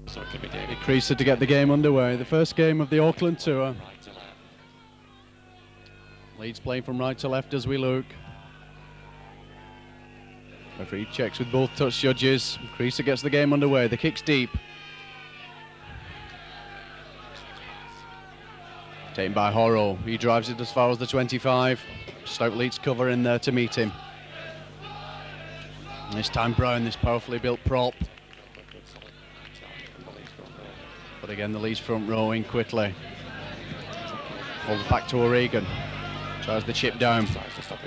So it could be David Creaser to get the game underway. The first game of the Auckland tour. right to left. Leeds playing from right to left as we look. Referee checks with both touch judges. Creaser gets the game underway. The kick's deep. Taken by Horo. He drives it as far as the 25. Stoke Leeds cover in there to meet him. And this time Brown, this powerfully built prop. But again, the Leeds front row in quickly. Holds back to O'Regan. Tries the chip down.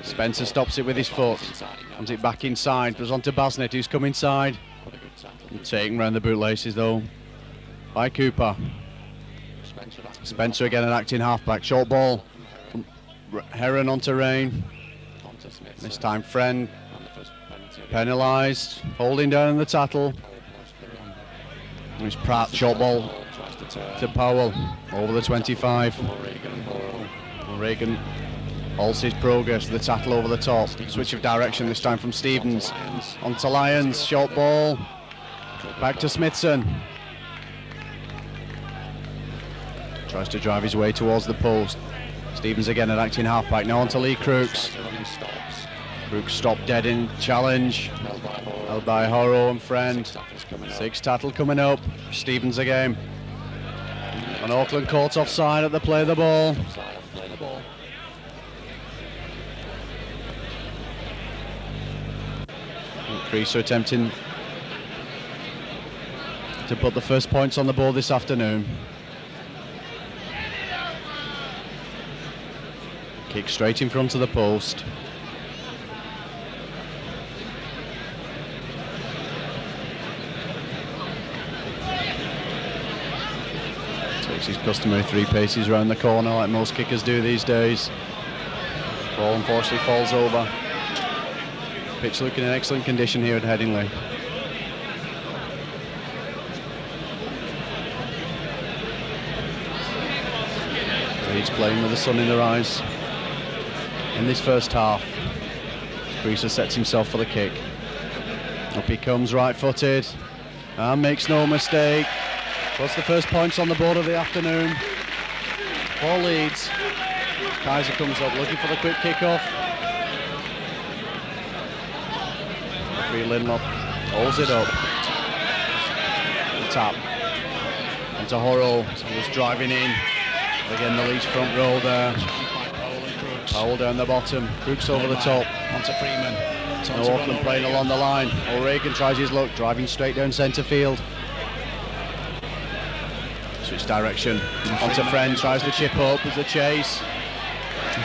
Spencer stops it with his foot. Comes it back inside. Goes on to Basnett, who's come inside. And taken round the bootlaces though by Cooper. Spencer again, an acting halfback. Short ball from Heron onto Rain. This time Friend penalised. Holding down the tattle. There's Pratt. Short ball to Powell over the 25. O'Regan halts his progress. The tattle over the top. Switch of direction this time from Stevens onto Lyons. Short ball back to Smithson. Tries to drive his way towards the post. Stevens again at acting halfback. Now onto Lee Crooks. Crooks stopped dead in challenge. Held by Horo and Friend. Six tattle coming up. Stevens again. And Auckland caught offside at the play of the ball. Creaser attempting to put the first points on the board this afternoon. Kick straight in front of the post. Takes his customary 3 paces round the corner like most kickers do these days. Ball unfortunately falls over. Pitch looking in excellent condition here at Headingley. Leeds playing with the sun in their eyes. In this first half, Creaser sets himself for the kick. Up he comes, right-footed, and makes no mistake. Puts the first points on the board of the afternoon for Leeds. Kaiser comes up looking for the quick kick-off. Referee Linlop holds it up. The tap. Onto Horo, who's driving in. Again, the Leeds front row there. Powell down the bottom. Crooks over the top. Onto Freeman. No Auckland playing along the line. O'Regan tries his luck, driving straight down centre field. Switch direction. Onto Friend, tries to chip up. There's a chase.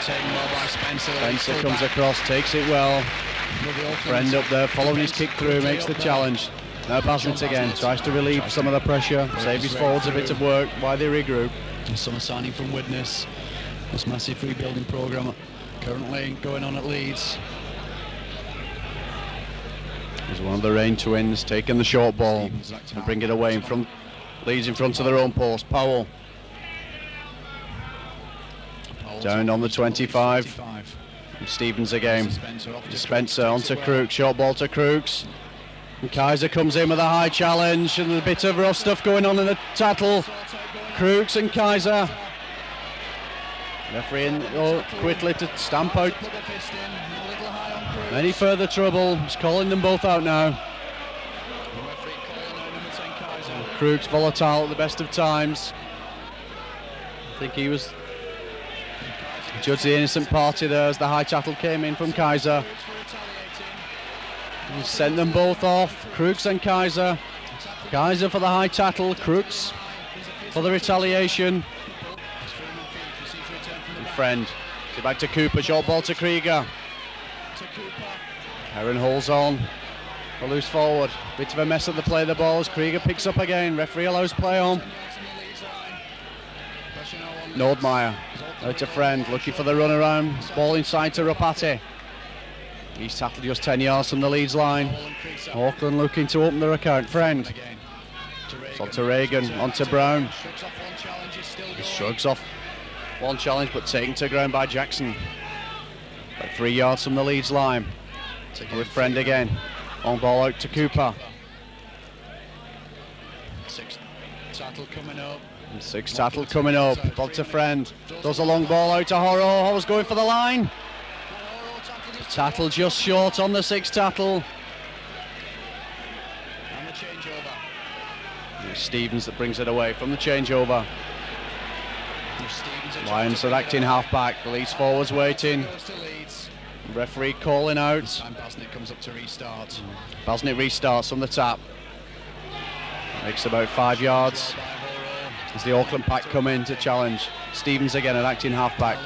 Taken well by Spencer. Spencer comes across, takes it well. Friend up there, following his kick through, makes the challenge. Now Basnett again, tries to relieve some of the pressure, save his forwards a bit of work while they regroup. Summer signing from Widnes. This massive rebuilding programme currently going on at Leeds. There's one of the Rain twins taking the short ball and bring it away in front. Leeds in front of their own post. Powell down on the 25. And Stevens again. Spencer onto Crooks. Short ball to Crooks. And Kaiser comes in with a high challenge and a bit of rough stuff going on in the tattle. Crooks and Kaiser. Referee in quickly to stamp out any further trouble. He's calling them both out now. Crooks volatile at the best of times. I think he was judged the innocent party there as the high tattle came in from Kaiser. He sent them both off, Crooks and Kaiser. Kaiser for the high tattle, Crooks for the retaliation. And Friend, back to Cooper, short ball to Krieger. Heron holds on, a loose forward, bit of a mess at the play of the balls. Krieger picks up again, referee allows play on. Nordmeyer, out to Friend, looking for the run around, ball inside to Rapati. He's tackled just 10 yards from the Leeds line. Auckland looking to open their account. Friend. It's on to Reagan, on to Brown. He shrugs off one challenge, but taken to ground by Jackson. About 3 yards from the Leeds line. With Friend again. On ball out to Cooper. Sixth tackle coming up. Sixth tackle coming up. Bob to friend. Does a long ball out to Horo. Horo's going for the line. Tattle just short on the sixth tackle. And the changeover. It's Stevens that brings it away from the changeover. Lions are acting half back. The Leeds forwards waiting. Referee calling out. Basnett comes up to restart. Basnett restarts from the tap. Makes about 5 yards as the Auckland pack come in to challenge. Stevens again at acting half back.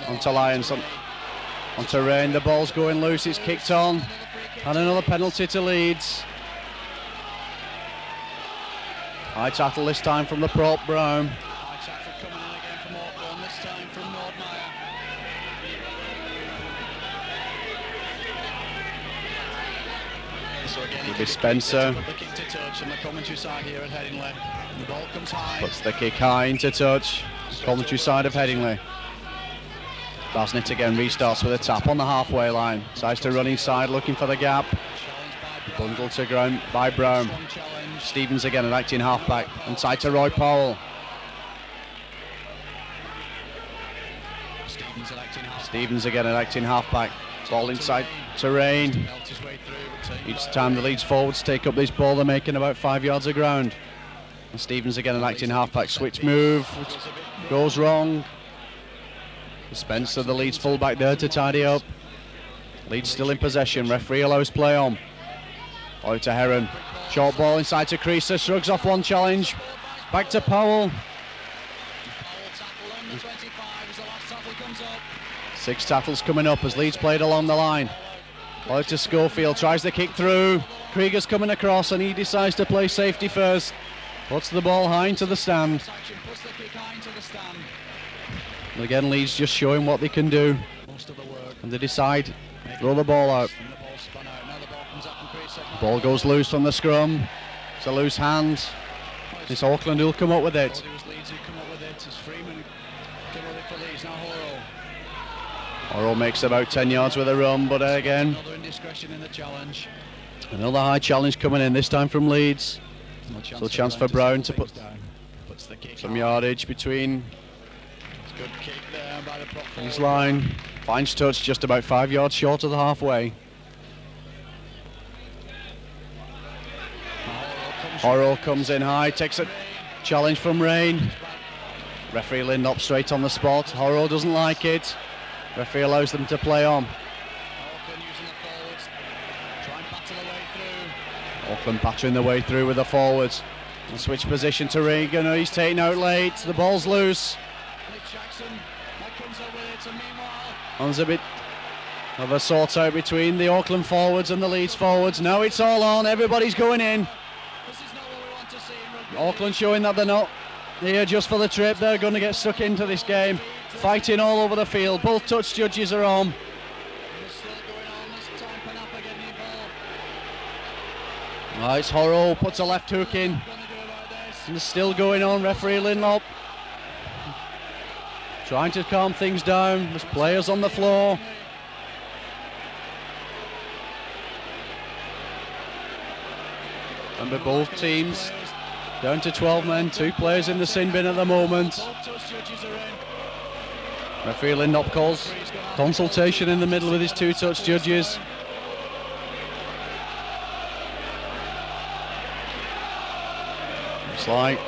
Onto Lions. Onto Rain. The ball's going loose. It's kicked on. And another penalty to Leeds. High tackle this time from the prop, Brown. High tackle coming in again from Auckland, this time from Nordmeyer. So again, It'll be Spencer. the kick to touch on the commentary side here at Headingley. The ball comes high. Puts the kick high into touch. Commentary side of Headingley. Basnett again restarts with a tap on the halfway line. Decides to run inside looking for the gap. Bundled to ground by Brown. Stevens again at acting halfback. Inside to Roy Powell. Stevens again at acting halfback. Ball inside to Rain. Each time the Leeds forwards take up this ball, they're making about 5 yards of ground. And Stevens again at acting halfback. Switch move. Goes wrong. Spencer, the Leeds fullback, there to tidy up. Leeds still in possession. Referee allows play on. Out to Heron. Short ball inside to Creaser. Shrugs off one challenge. Back to Powell. 6 tackles coming up as Leeds played along the line. Out to Schofield. Tries the kick through. Krieger's coming across and he decides to play safety first. Puts the ball high into the stand. And again, Leeds just showing what they can do. And they decide, throw the ball out. Ball goes loose from the scrum. It's a loose hand. It's Auckland who'll come up with it. Horo makes about 10 yards with a run, but again, another high challenge coming in, this time from Leeds. So a chance for Brown to put some yardage between his line. Finds touch just about 5 yards short of the halfway. Horo comes in high, takes a challenge from Rain. Referee Lindop straight on the spot. Horo doesn't like it. Referee allows them to play on. Auckland battering the way through with the forwards. And switch position to Regan. He's taken out late. The ball's loose. And there's a bit of a sort out between the Auckland forwards and the Leeds forwards. Now it's all on. Everybody's going in. Auckland showing that they're not here just for the trip. They're going to get stuck into this game. Fighting all over the field. Both touch judges are on. Nice. Horo puts a left hook in. And it's still going on. Referee Linlop trying to calm things down. There's players on the floor. Remember, both teams down to 12 men. 2 players in the sin bin at the moment. Referee Lindop calls consultation in the middle with his 2 touch judges. Looks like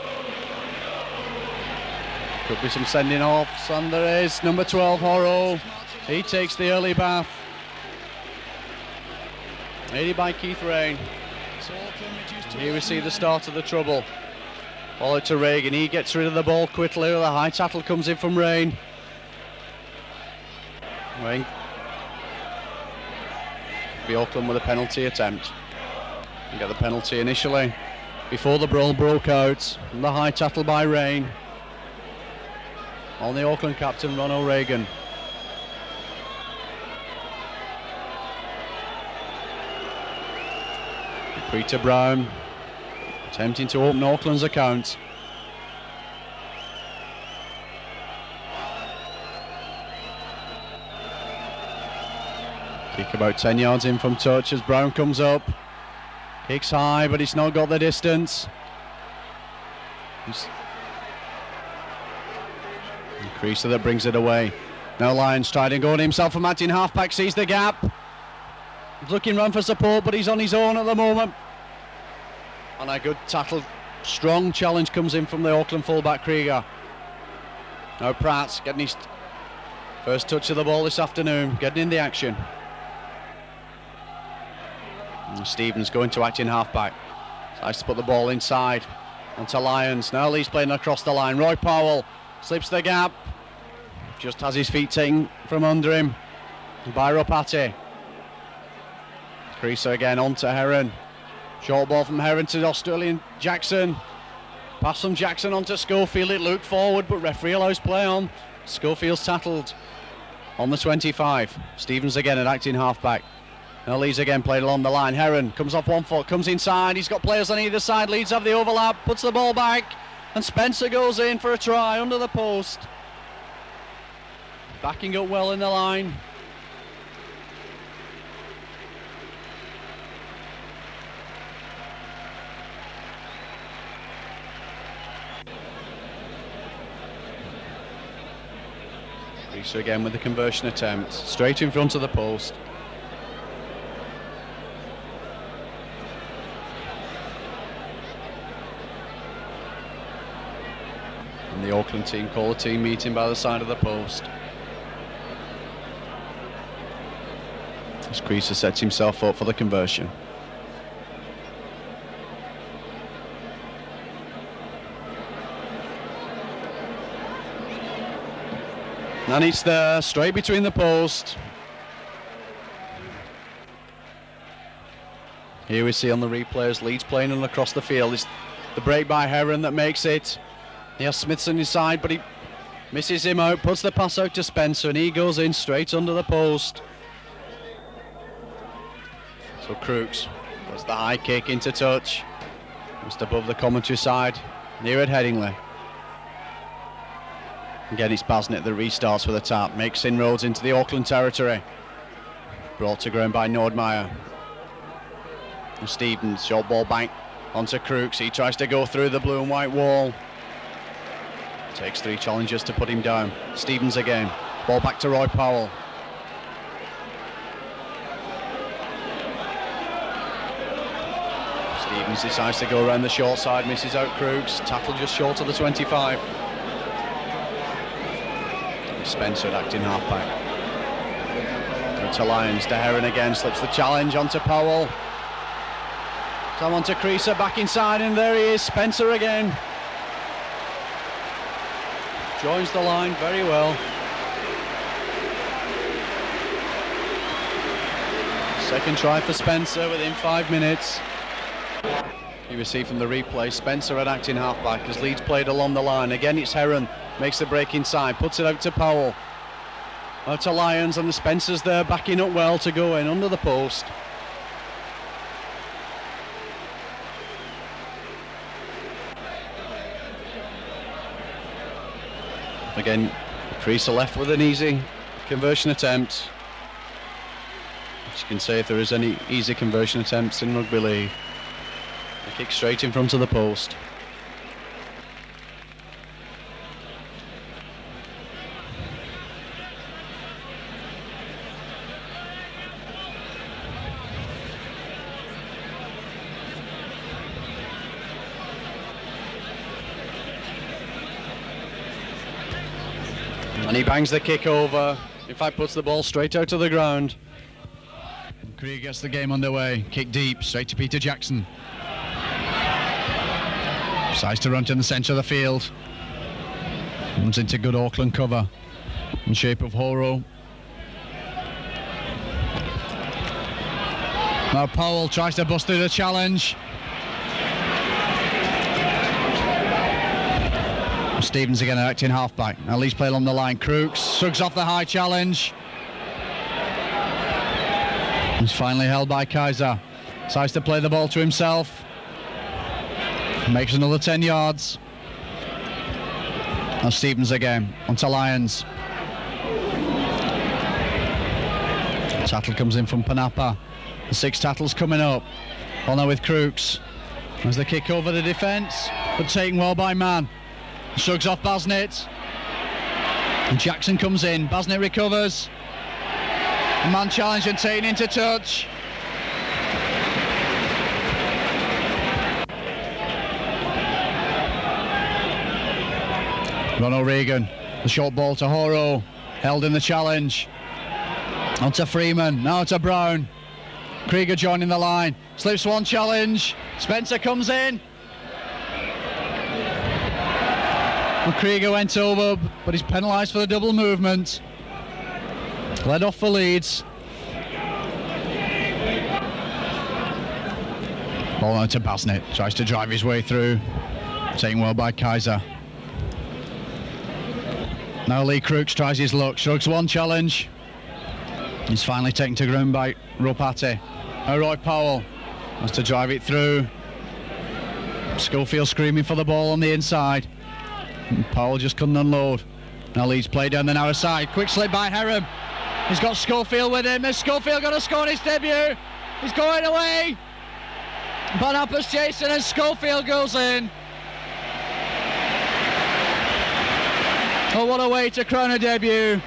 could be some sending offs, and there is number 12 Horo. He takes the early bath. Aided by Keith Rain. Here we see the start of the trouble. Ball out to Reagan. He gets rid of the ball quickly. The high tackle comes in from Rain. Rain. Be Auckland with a penalty attempt. You get the penalty initially before the brawl broke out. And the high tackle by Rain on the Auckland captain, Ron O'Regan. Peter Brown attempting to open Auckland's account. Kick about 10 yards in from touch as Brown comes up. Kicks high, but it's not got the distance. Creaser that brings it away. Now Lyons trying to go on himself from acting half-back, sees the gap. He's looking round for support, but he's on his own at the moment. And a good tackle, strong challenge comes in from the Auckland fullback Krieger. Now Pratt's getting his first touch of the ball this afternoon, getting in the action. And Stevens going to acting half-back. Tries to put the ball inside onto Lyons. Now Lee's playing across the line. Roy Powell slips the gap. Just has his feet taken from under him by Ropati. Creaser again onto Heron. Short ball from Heron to Australian Jackson. Pass from Jackson onto Schofield. It looked forward, but referee allows play on. Schofield's tackled on the 25. Stevens again at acting half-back. Now Leeds again played along the line. Heron comes off one foot, comes inside. He's got players on either side. Leeds have the overlap, puts the ball back, and Spencer goes in for a try under the post. Backing up well in the line. Creaser again with the conversion attempt, straight in front of the post. And the Auckland team call a team meeting by the side of the post. As Creaser sets himself up for the conversion. And it's there, straight between the post. Here we see on the replays, Leeds playing on across the field. It's the break by Heron that makes it. He has Smiths on his side, but he misses him out, puts the pass out to Spencer, and he goes in straight under the post. So Crooks does the high kick into touch, just above the commentary side, near at Headingley. Again, it's Basnett that restarts with a tap, makes inroads into the Auckland territory. Brought to ground by Nordmeyer. And Stevens, short ball back onto Crooks. He tries to go through the blue and white wall. Takes three challengers to put him down. Stevens again. Ball back to Roy Powell. Stevens decides to go around the short side, misses out Crooks. Tackle just short of the 25. Spencer acting halfback. To Lyons, to Heron again, slips the challenge onto Powell. Come on to Creaser, back inside, and there he is, Spencer again. Joins the line very well. Second try for Spencer within 5 minutes. You will see from the replay, Spencer at acting halfback as Leeds played along the line. Again, it's Heron, makes the break inside, puts it out to Powell. Out to Lyons, and the Spencer's there backing up well to go in under the post. Again, Creaser left with an easy conversion attempt. As you can say, if there is any easy conversion attempts in rugby league, a kick straight in front of the post. And he bangs the kick over. In fact, puts the ball straight out to the ground. Krieg gets the game underway. Kick deep, straight to Peter Jackson. Decides to run to the centre of the field. Runs into good Auckland cover in shape of Horo. Now Powell tries to bust through the challenge. Stevens again acting halfback. Now Lee's played on the line. Crooks shrugs off the high challenge. He's finally held by Kaiser. Decides to play the ball to himself. Makes another 10 yards. Now Stevens again onto Lyons. Tattle comes in from Panapa. The 6 tackles coming up. Well, now with Crooks. There's the kick over the defence. but taken well by Mann. Shrugs off Basnett. And Jackson comes in. Basnett recovers. Mann challenged and taken into touch. Ron O'Regan, the short ball to Horo, held in the challenge. On to Freeman, now to Brown. Krieger joining the line, slips one challenge. Spencer comes in. And Krieger went over, but he's penalised for the double movement. Led off for Leeds. Ball on to Basnett, tries to drive his way through. Taken well by Kaiser. Now Lee Crooks tries his luck, shrugs one challenge. He's finally taken to ground by Ropati. Roy Powell has to drive it through. Schofield screaming for the ball on the inside. And Powell just couldn't unload. Now Leeds play down the narrow side. Quick slip by Heron. He's got Schofield with him. Is Schofield going to score on his debut? He's going away. Bonapper's chasing and Schofield goes in. Oh, what a way to crown a debut.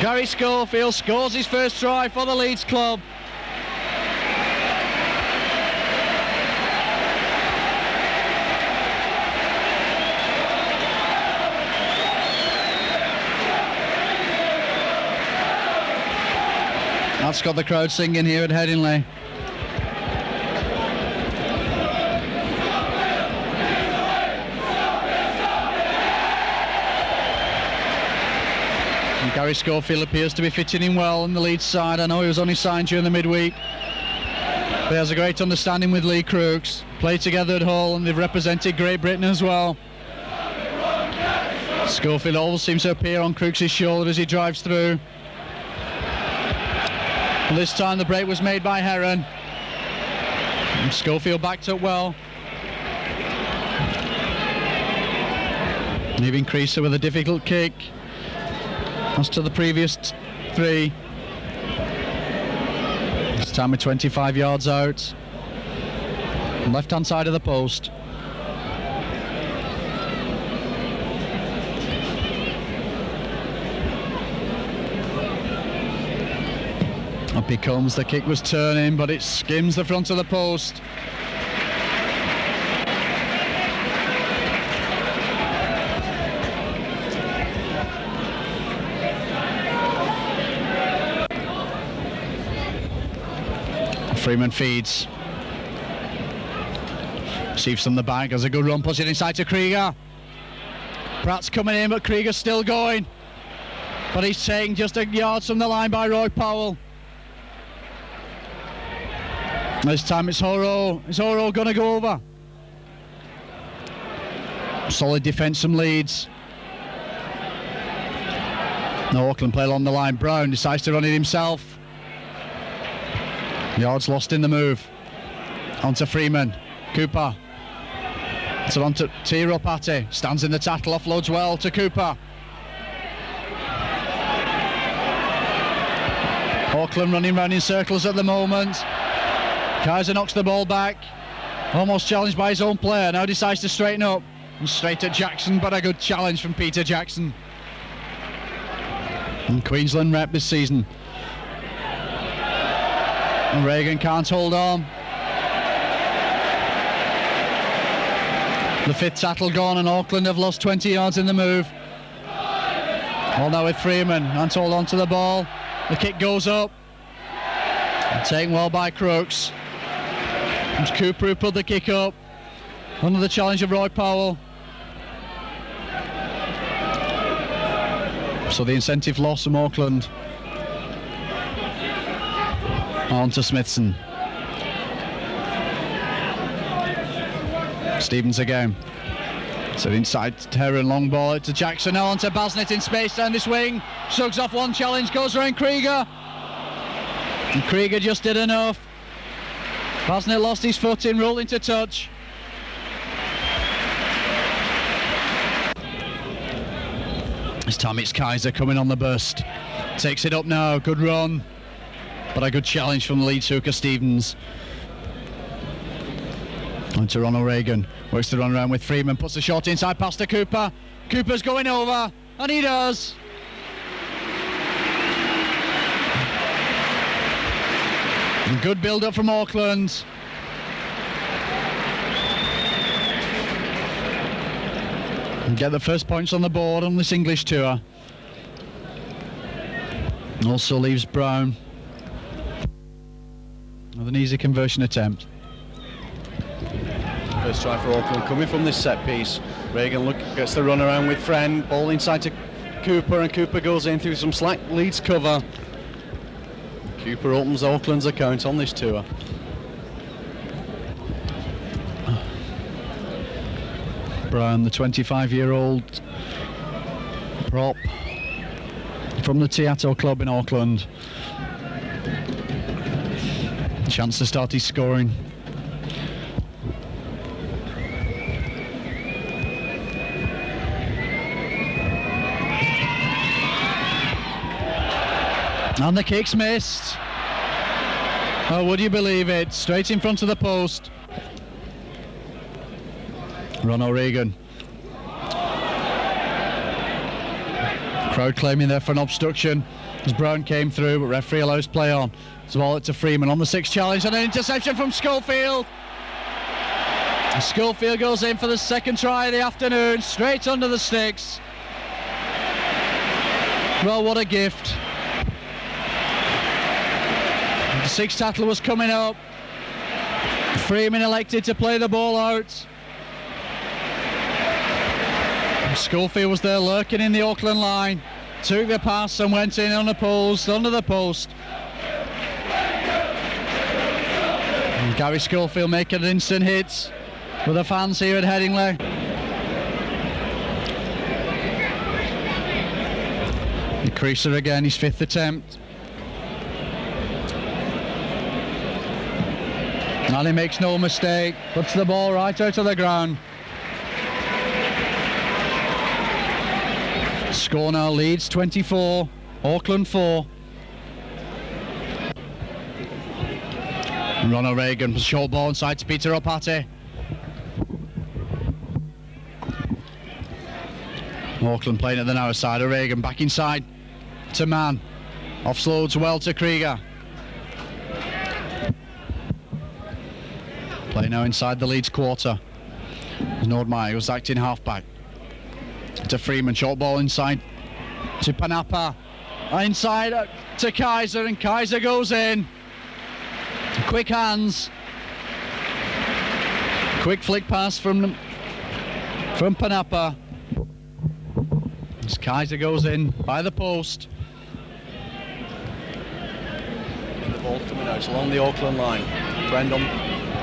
Gary Schofield scores his first try for the Leeds club. That's got the crowd singing here at Headingley. Gary Schofield appears to be fitting in well on the Leeds side. I know he was only signed during the midweek, but he has a great understanding with Lee Crooks. Played together at Hull and they've represented Great Britain as well. Schofield always seems to appear on Crooks' shoulder as he drives through. And this time the break was made by Heron. And Schofield backed up well. Leaving Creaser with a difficult kick. As to the previous three. This time we're 25 yards out. Left hand side of the post. Up he comes, the kick was turning, but it skims the front of the post. Freeman feeds. Receives from the back, has a good run, puts it inside to Krieger. Pratt's coming in, but Krieger's still going. But he's taken just a yard from the line by Roy Powell. This time it's Horo. Is Horo going to go over? Solid defence from Leeds. No, Auckland play along the line. Brown decides to run it himself. Yards lost in the move. On to Freeman. Cooper. So on to Ropati. Stands in the tackle, offloads well to Cooper. Auckland running round in circles at the moment. Kaiser knocks the ball back. Almost challenged by his own player. Now decides to straighten up. And straight at Jackson, but a good challenge from Peter Jackson. And Queensland rep this season. And Reagan can't hold on. The fifth tackle gone and Auckland have lost 20 yards in the move. All now with Freeman. Can't hold on to the ball. The kick goes up. And taken well by Crooks. It's Cooper who put the kick up. Under the challenge of Roy Powell. So the incentive loss from Auckland. On to Smithson. Stevens again. So inside Heron, long ball out to Jackson. Now on to Basnett in space down this wing. Shrugs off one challenge, goes around Krieger. And Krieger just did enough. Basnett lost his footing, rolled into touch. This time it's Kaiser coming on the burst. Takes it up now, good run. But a good challenge from the Leeds hooker Stevens. On to Ronald Reagan, works the run around with Freeman, puts the shot inside past to Cooper. Cooper's going over, and he does. And good build-up from Auckland. And get the first points on the board on this English tour. Also leaves Brown with an easy conversion attempt. First try for Auckland coming from this set piece. Reagan gets the run around with Friend, ball inside to Cooper, and Cooper goes in through some slack Leeds cover. Cooper opens Auckland's account on this tour. Brown, the 25-year-old prop from the Teatro Club in Auckland. Chance to start his scoring. And the kick's missed. Oh, would you believe it? Straight in front of the post. Ronald Reagan. Crowd claiming there for an obstruction as Brown came through, but referee allows play on. So ball it to Freeman on the 6th challenge, and an interception from Schofield. Schofield goes in for the second try of the afternoon, straight under the sticks. Well, what a gift. The 6th tackle was coming up. Freeman elected to play the ball out. Schofield was there lurking in the Auckland line, took the pass and went in unopposed under the post. And Gary Schofield making an instant hit for the fans here at Headingley. The creaser again, his 5th attempt. And he makes no mistake, puts the ball right out of the ground. Score now Leeds 24, Auckland 4. And Ronald Reagan, short ball inside to Peter Opati. Auckland playing at the narrow side of Reagan, back inside to Mann. Offloads well to Krieger. Play now inside the Leeds quarter. Nordmeyer was acting halfback. To Freeman, short ball inside to Panapa, inside to Kaiser, and Kaiser goes in. Quick hands, quick flick pass from Panapa. As Kaiser goes in by the post. And the ball coming out along the Auckland line. Friend on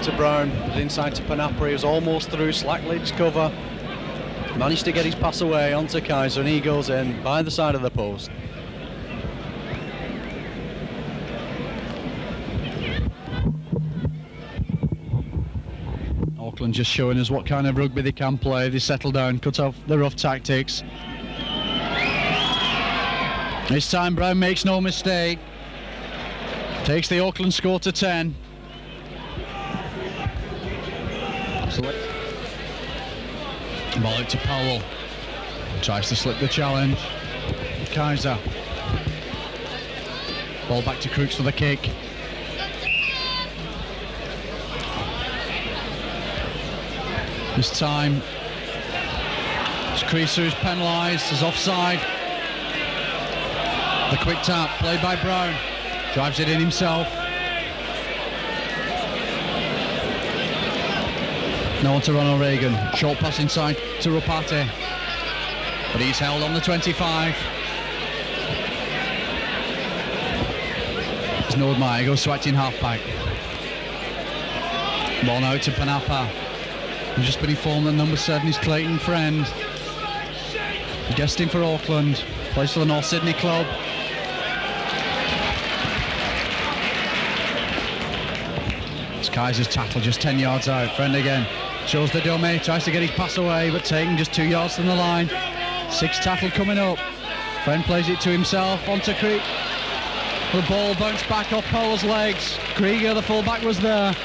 to Brown, inside to Panapa. He was almost through slack Leeds cover. Managed to get his pass away onto Kaiser, and he goes in by the side of the post. Auckland just showing us what kind of rugby they can play. They settle down, cut off the rough tactics. This time Brown makes no mistake. Takes the Auckland score to 10. Ball out to Powell. Tries to slip the challenge. Kaiser. Ball back to Crooks for the kick. This time, Creaser is penalised, is offside. The quick tap, played by Brown. Drives it in himself. Now on to Ronald Reagan. Short pass inside to Ropati. But he's held on the 25. It's Nordmeyer, goes to acting halfback. Ball now to Panapa. He's just been informed that number 7 is Clayton Friend. Guesting for Auckland. Plays for the North Sydney club. It's Kaiser's tackle just 10 yards out. Friend again. Shows the dummy, tries to get his pass away, but taken just 2 yards from the line. 6th tackle coming up. Friend plays it to himself, onto Krieger. The ball bounced back off Powell's legs. Krieger, the fullback, was there.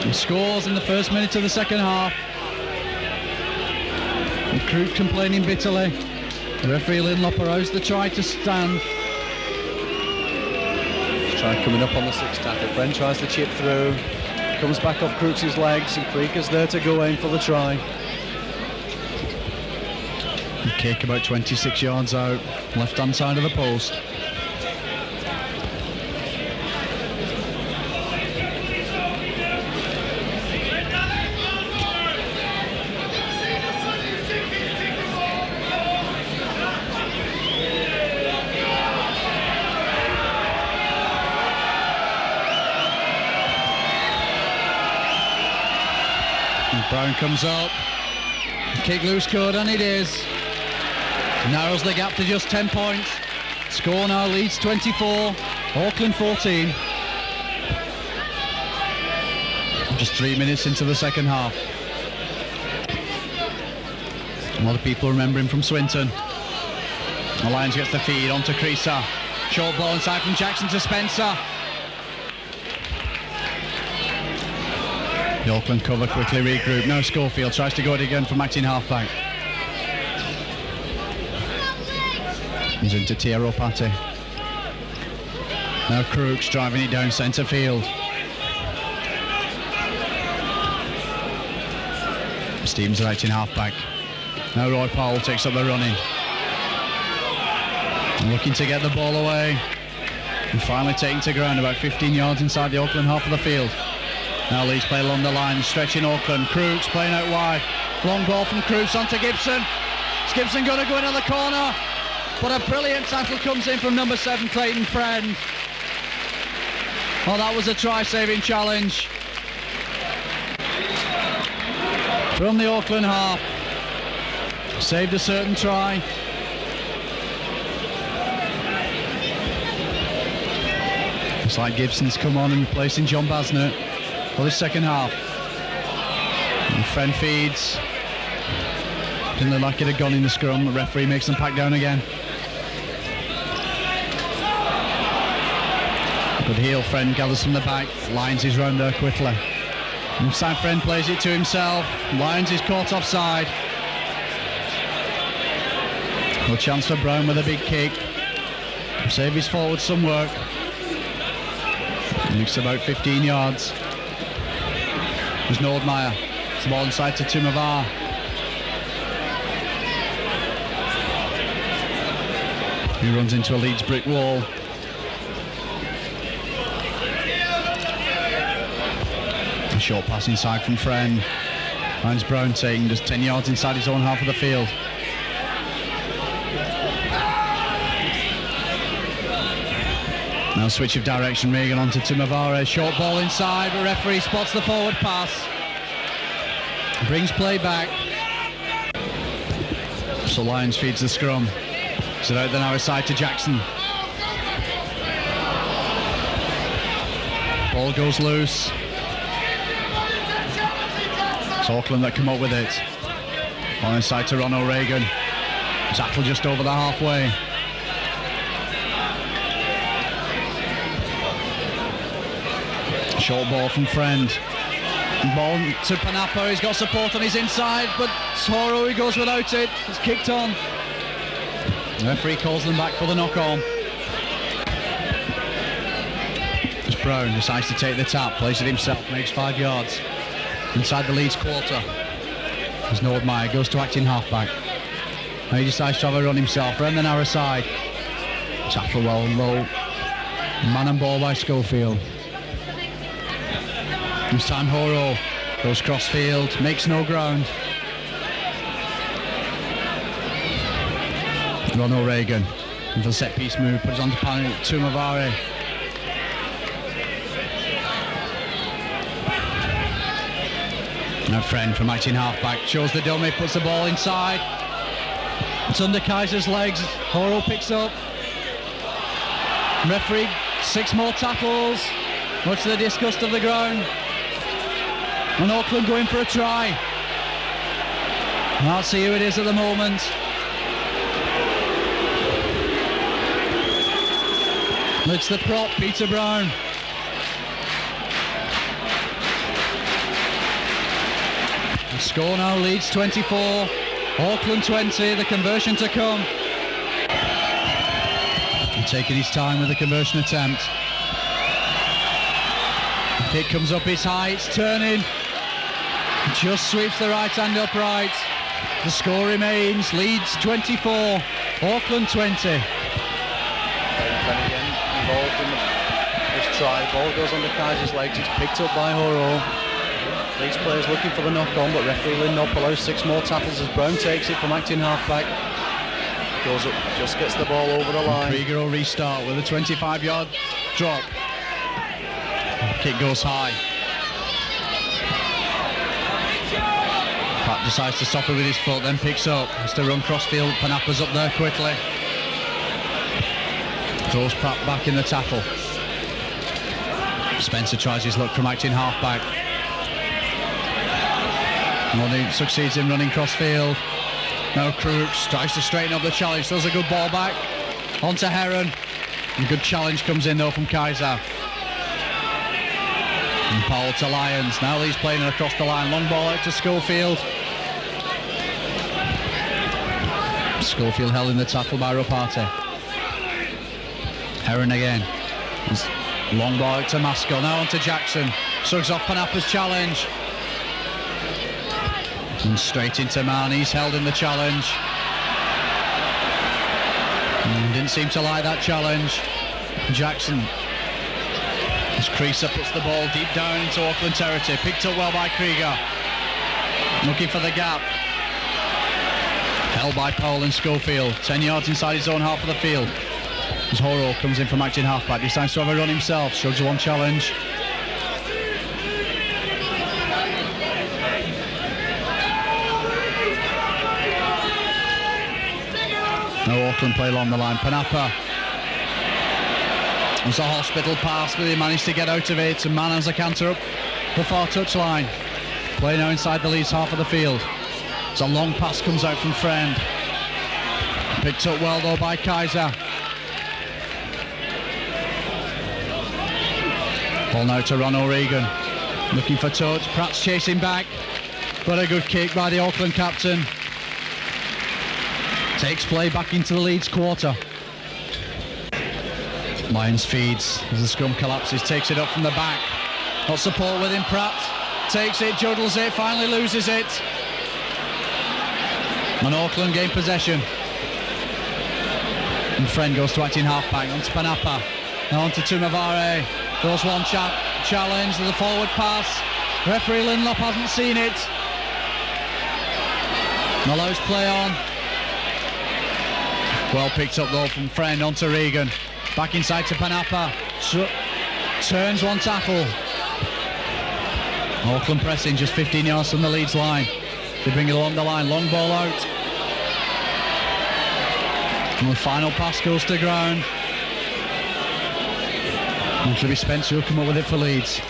And scores in the first minute of the second half. And Crook complaining bitterly. The referee Linlop allows the try to stand. Try coming up on the sixth tackle. Friend tries to chip through. Comes back off Crooks' legs, and Creaker's there to go in for the try. The kick about 26 yards out, left-hand side of the post. Brown comes up, kick loose good, and it is. Narrows the gap to just 10 points. Score now leads 24, Auckland 14. Just 3 minutes into the second half. A lot of people remember him from Swinton. The Lions gets the feed onto Creaser. Short ball inside from Jackson to Spencer. The Auckland cover quickly regroup. Now Schofield tries to go it again from acting halfback. He's into Tiero Pate. Now Crooks driving it down centre field. Stevens at acting halfback. Now Roy Powell takes up the running. Looking to get the ball away. And finally taken to ground about 15 yards inside the Auckland half of the field. Now Leeds play along the line, stretching Auckland. Crooks playing out wide. Long ball from Crooks onto Gibson. Is Gibson going to go into the corner? But a brilliant tackle comes in from number 7, Clayton Friend. Oh, that was a try-saving challenge from the Auckland half. Saved a certain try. It's like Gibson's come on and replacing John Basnett for the second half. And Friend feeds. Didn't look like it had gone in the scrum. The referee makes them pack down again. Good heel. Friend gathers from the back. Lyons is round there quickly. Inside Friend plays it to himself. Lyons is caught offside. No chance for Brown with a big kick. Save his forward some work. Looks about 15 yards. There's Nordmeyer. It's the ball inside to Tumavar. He runs into a Leeds brick wall. A short pass inside from Friend. Finds Brown taking just 10 yards inside his own half of the field. Now switch of direction, Regan onto Timavare. Short ball inside, but referee spots the forward pass. Brings play back. So Lyons feeds the scrum. So out the narrow side to Jackson. Ball goes loose. It's Auckland that come up with it. On inside to Ron O'Regan. Tackle just over the halfway. Short ball from Friend. Ball to Panapo. He's got support on his inside, but Horo, he goes without it. It's kicked on. The referee calls them back for the knock-on. As Brown decides to take the tap, plays it himself, makes 5 yards inside the Leeds quarter. As Nordmeyer goes to acting halfback. Now he decides to have a run himself, around the narrow side. Tackle well and low. Man and ball by Schofield. This time Horo goes cross-field, makes no ground. Ron O'Regan into the set-piece move, puts it on to Tumavare. Now Friend from acting halfback shows the dummy, puts the ball inside. It's under Kaiser's legs. Horo picks up. Referee, 6 more tackles, much to the disgust of the ground. And Auckland going for a try. I'll see who it is at the moment. It's the prop, Peter Brown. Score now, Leeds 24, Auckland 20, the conversion to come. And taking his time with the conversion attempt. The kick comes up, it's high, it's turning. Just sweeps the right hand upright. The score remains Leeds 24, Auckland 20. Then again, involved in this try. Ball goes under Kaiser's legs, it's picked up by Horo. Leeds players looking for the knock-on, but referee Lindop allows 6 more tackles as Brown takes it from acting half-back. Goes up, just gets the ball over the line. Krieger will restart with a 25-yard drop. Kick goes high. Pat decides to stop it with his foot, then picks up. Has to run crossfield. Panappa's up there quickly. Throws Pratt back in the tackle. Spencer tries his luck from acting half-back. Money succeeds in running crossfield. Now Crooks tries to straighten up the challenge. Throws a good ball back. On to Heron. A good challenge comes in though from Kaiser. And Powell to Lyons. Now he's playing it across the line. Long ball out to Schofield. Schofield held in the tackle by Rapati. Heron again. Long ball out to Maskell. Now on to Jackson. Sugs off Panappa's challenge. And straight into Man. He's held in the challenge. Didn't seem to like that challenge. Jackson. As Creaser puts the ball deep down into Auckland territory. Picked up well by Krieger. Looking for the gap. Held by Powell and Schofield. 10 yards inside his own half of the field. As Horo comes in from acting halfback. Decides to have a run himself. Shrugs one challenge. Now Auckland play along the line. Panappa. It was a hospital pass, but he managed to get out of it. And Man has a canter up the far touchline. Play now inside the Leeds half of the field. It's a long pass comes out from Friend. Picked up well though by Kaiser. Ball now to Ron O'Regan. Looking for touch. Pratt's chasing back. But a good kick by the Auckland captain. Takes play back into the Leeds quarter. Lyons feeds as the scrum collapses, takes it up from the back. Got support with him, Pratt. Takes it, juddles it, finally loses it. And Auckland gain possession. And Friend goes to acting halfback, on to Panappa. Now on to Tumavare. Throws one challenge, there's a forward pass. Referee Lindlop hasn't seen it. And allows play on. Well picked up though from Friend onto Regan. Back inside to Panappa. Turns one tackle. Auckland pressing just 15 yards from the Leeds line. They bring it along the line. Long ball out. And the final pass goes to ground. And it'll be Spencer who'll come up with it for Leeds.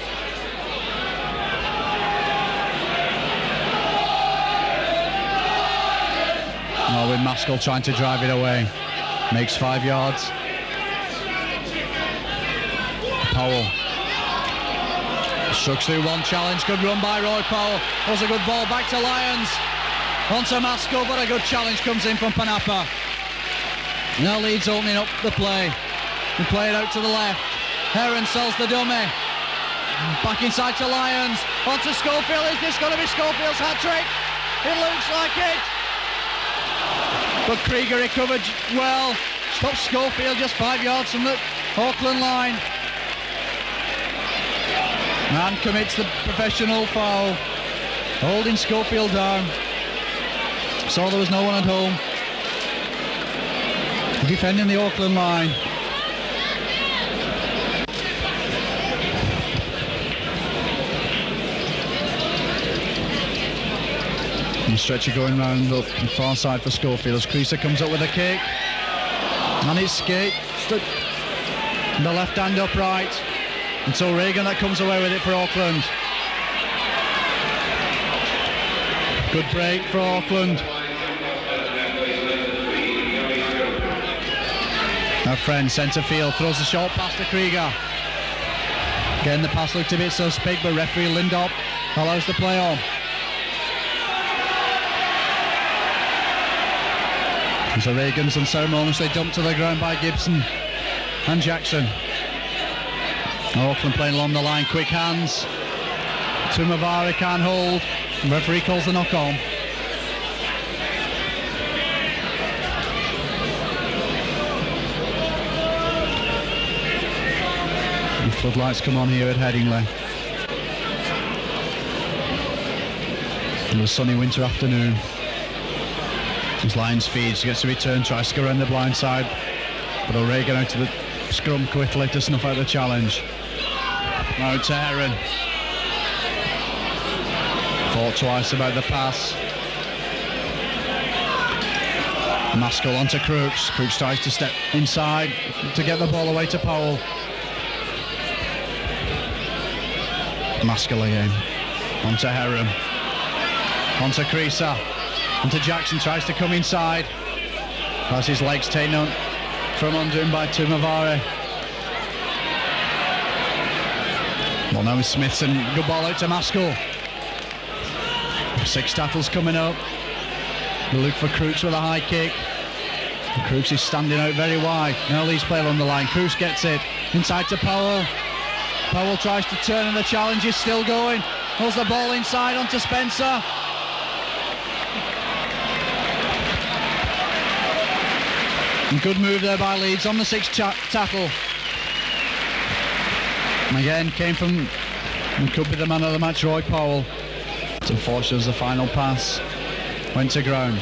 Now with Maskell trying to drive it away. Makes 5 yards. Powell. Shrugs through one challenge. Good run by Roy Powell. Was a good ball back to Lyons. On to Maskell, but a good challenge comes in from Panappa. Now Leeds opening up the play. They play it out to the left. Heron sells the dummy. Back inside to Lyons. On to Schofield. Is this going to be Schofield's hat-trick? It looks like it. But Krieger recovered well. Stops Schofield just 5 yards from the Auckland line. Man commits the professional foul. Holding Schofield down. Saw there was no one at home. Defending the Auckland line. And Stretcher going round up the far side for Schofield as Creaser comes up with a kick. And it's skate. The left hand upright. Until Regan that comes away with it for Auckland. Good break for Auckland. Our friend centre field throws a short pass to Krieger. Again the pass looked a bit suspect, but referee Lindop allows the play on. So Reagan's unceremoniously dumped to the ground by Gibson and Jackson. Auckland playing along the line, quick hands. Tumavari can't hold. The referee calls the knock on. The floodlights come on here at Headingley. It was a sunny winter afternoon. As Lyons feeds, gets a return, tries to go around the blind side, but O'Regan out to the scrum quickly to snuff out the challenge. Now to Heron. Thought twice about the pass. Maskell onto Crooks. Crooks tries to step inside to get the ball away to Powell. Maskell again. Onto Heron. Onto Creaser. Onto Jackson, tries to come inside. Has his legs taken on from under him by Tumavari. Well, now with Smithson. Good ball out to Maskell. 6 tackles coming up. The look for Crooks with a high kick. And Crooks is standing out very wide. Now Leeds player on the line. Crooks gets it. Inside to Powell. Powell tries to turn and the challenge is still going. Pulls the ball inside onto Spencer. And good move there by Leeds on the 6th tackle. And again, came from, and could be the man of the match, Roy Powell. It's unfortunate as the final pass went to ground.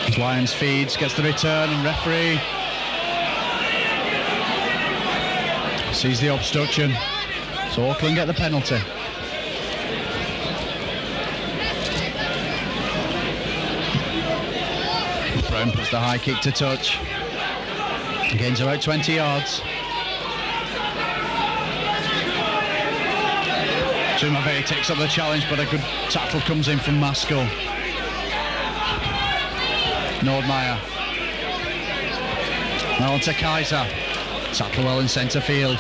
As Lyons feeds, gets the return, and referee sees the obstruction. So Auckland get the penalty. Brown puts the high kick to touch. Gains about 20 yards. Tumavari takes up the challenge, but a good tackle comes in from Maskell. Nordmeyer. Now on to Kaiser. Tackle well in centre field.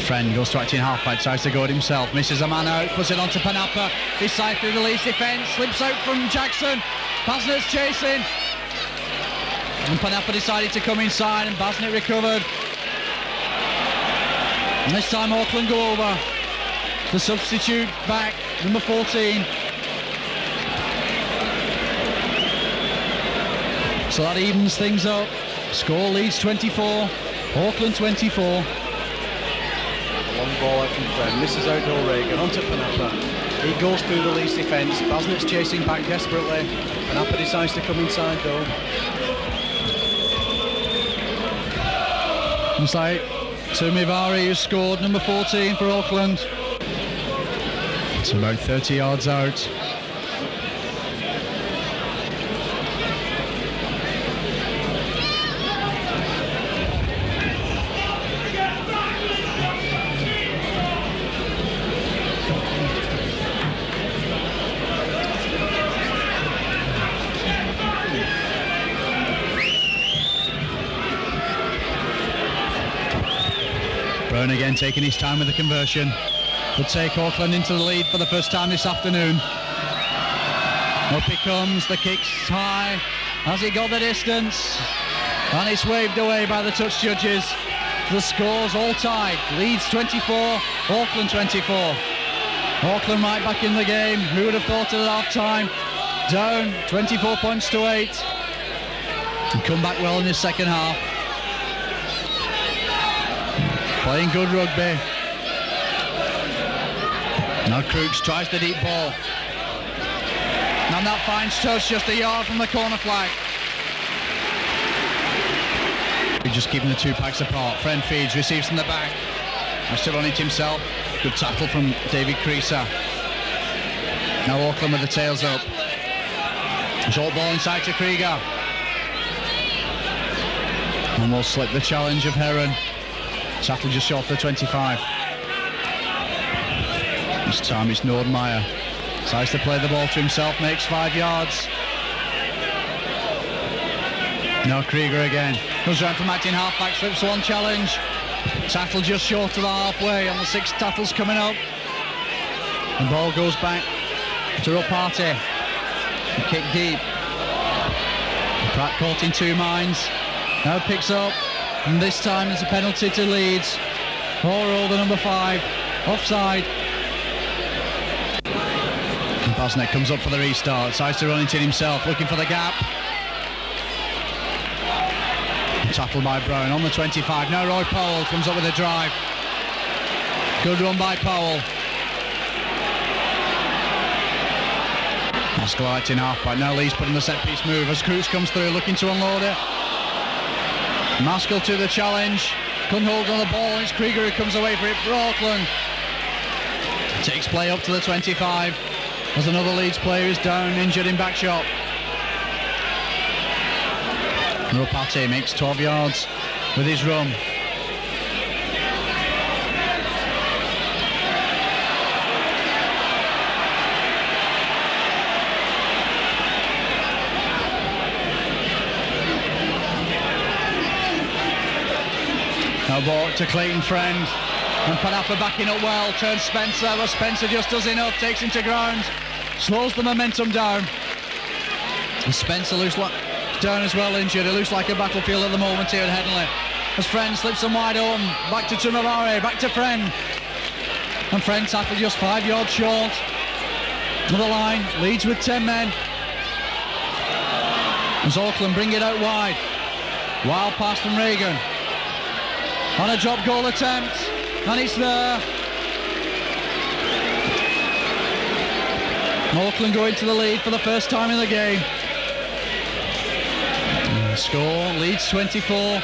Friend goes to acting halfback, tries to go it himself, misses a man out, puts it on to Panapa. This side through the Leeds defence, slips out from Jackson. Basnett's chasing. And Panapa decided to come inside and Basnett recovered. And this time Auckland go over. The substitute back, number 14. So that evens things up. Score Leeds 24, Auckland 24. Long ball out from Friend, misses out O'Regan, onto Panapa. He goes through the Leeds defence, Basnett's chasing back desperately. Panapa decides to come inside though. Inside Tumavari, who scored, number 14 for Auckland. It's about 30 yards out. Brown again taking his time with the conversion. Will take Auckland into the lead for the first time this afternoon. Up he comes, the kick's high. Has he got the distance? And it's waved away by the touch judges. The score's all tied. Leeds 24, Auckland 24. Auckland right back in the game. Who would have thought at half time? Down 24 points to 8. And come back well in the second half. Playing good rugby. Now Crooks tries the deep ball. And that finds touch just a yard from the corner flag. We're just keeping the two packs apart. Friend feeds, receives from the back. Has to run it himself. Good tackle from David Creaser. Now Auckland with the tails up. Short ball inside to Krieger. And will slip the challenge of Heron. Tackle just short of the 25. This time it's Nordmeyer. Tries to play the ball to himself, makes 5 yards. Now Krieger again. Comes around from acting halfback, slips one challenge. Tackle just short of the halfway on the 6 tackles coming up. The ball goes back to Rapati. Kick deep. Pratt caught in two minds. Now picks up, and this time there's a penalty to Leeds. Horo, the number 5, offside. And Bosnet comes up for the restart, decides to run it in himself, looking for the gap. Tackled by Brown on the 25. Now Roy Powell comes up with a drive. Good run by Powell. Maskell in half back. Now Lee's putting the set piece move as Crooks comes through looking to unload it. Maskell to the challenge. Couldn't hold on the ball. It's Krieger who comes away for it for Auckland. Takes play up to the 25 as another Leeds player is down, injured in back shot. Ropati makes 12 yards with his run. Now ball to Clayton Friend, and Panapa backing up well, turns Spencer, but Spencer just does enough, takes him to ground, slows the momentum down. And Spencer looks like down as well, injured. It looks like a battlefield at the moment here at Headingley. As Friend slips them wide open, back to Tumavare, back to Friend. And Friend tackled just 5 yards short of the line, leads with 10 men. As Auckland bring it out wide. Wild pass from Reagan. On a drop goal attempt, and it's there. Auckland go into the lead for the first time in the game. Score, Leeds 24.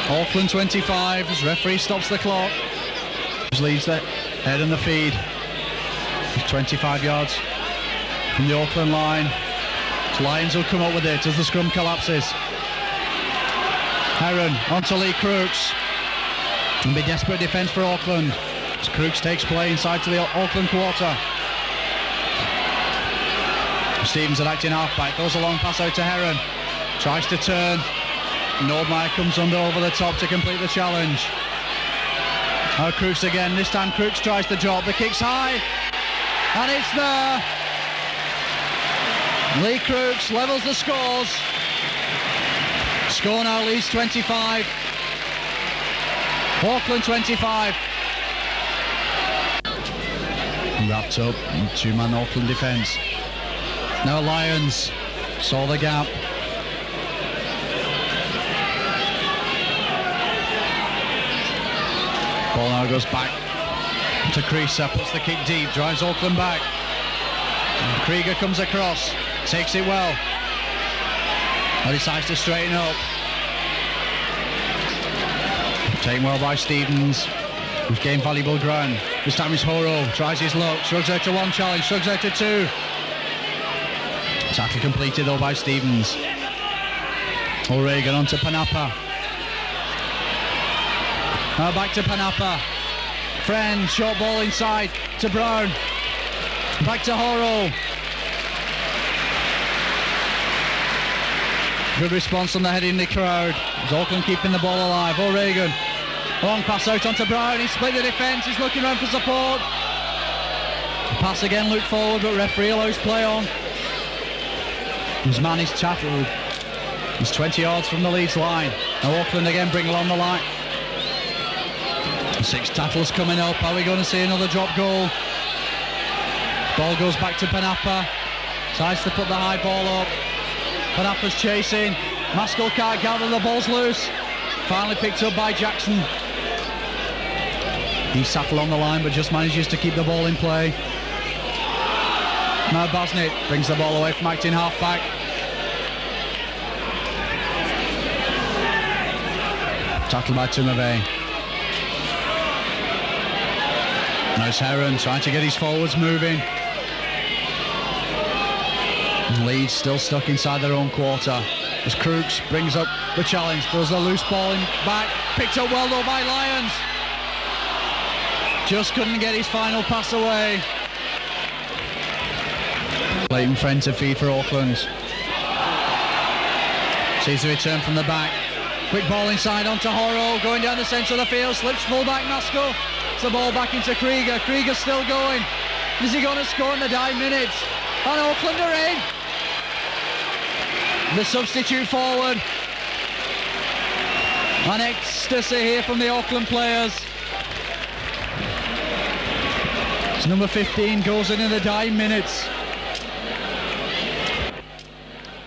Auckland 25 as referee stops the clock. Leeds the head and the feed. 25 yards from the Auckland line. Lions will come up with it as the scrum collapses. Heron onto Lee Crooks. And be desperate defence for Auckland as Crooks takes play inside to the Auckland quarter. Stevens at acting halfback, goes a long pass out to Heron, tries to turn. Nordmeyer comes under over the top to complete the challenge. Now Crooks again, this time Crooks tries to drop, the kick's high, and it's there. Lee Crooks levels the scores. Score now Leeds 25, Auckland 25. Wrapped up in two-man Auckland defence. Now Lions saw the gap. Ball now goes back to Creaser, puts the kick deep, drives Auckland back. And Krieger comes across, takes it well. Now decides to straighten up. Taken well by Stevens. We've gained valuable ground. This time it's Horo, tries his luck, shrugs out to one challenge, shrugs out to two. Tackle completed though by Stevens. O'Regan on to Panapa. Now back to Panapa. Friend, short ball inside to Brown. Back to Horo. Good response from the head in the crowd. As Auckland keeping the ball alive. O'Regan. Long pass out onto Brown. He's split the defence. He's looking around for support. Pass again, look forward, but referee allows play on. His man is tackled. He's 20 yards from the Leeds line. Now Auckland again bring along the line. 6 tackles coming up. Are we going to see another drop goal? Ball goes back to Panapa. Tries to put the high ball up. Panapa's chasing. Maskell can't gather, the ball's loose. Finally picked up by Jackson. He's tackled on the line but just manages to keep the ball in play. Now Bosnet brings the ball away from acting halfback. Tackled by Tumavay. Now it's Heron trying to get his forwards moving. And Leeds still stuck inside their own quarter. As Crooks brings up the challenge, throws a loose ball in back, picked up well though by Lions. Just couldn't get his final pass away. Clayton Friend to feed for Auckland. Sees the return from the back. Quick ball inside onto Horo, going down the centre of the field, slips full back Maskell. It's the ball back into Krieger. Krieger's still going. Is he going to score in the dying minutes? And Auckland are in. The substitute forward. An ecstasy here from the Auckland players. It's number 15 goes in the dying minutes.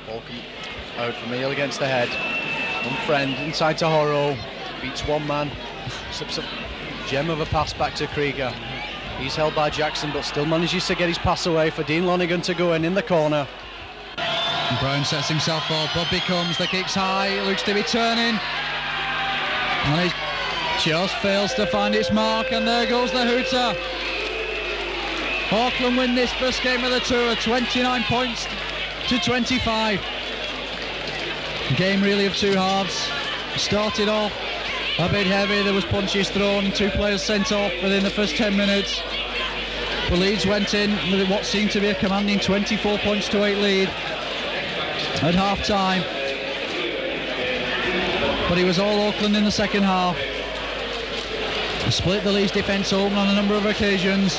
Ball out from Eel against the head. One friend inside to Horo. Beats one man. Slips a gem of a pass back to Krieger. He's held by Jackson but still manages to get his pass away for Dean Lonergan to go in the corner. And Brown sets himself up. Bobby comes, the kick's high, it looks to be turning. And he just fails to find its mark, and there goes the hooter. Auckland win this first game of the tour, 29 points to 25. Game really of two halves. Started off a bit heavy, there was punches thrown, two players sent off within the first 10 minutes. The Leeds went in with what seemed to be a commanding 24 points to 8 lead at half time. But it was all Auckland in the second half. Split the Leeds defence open on a number of occasions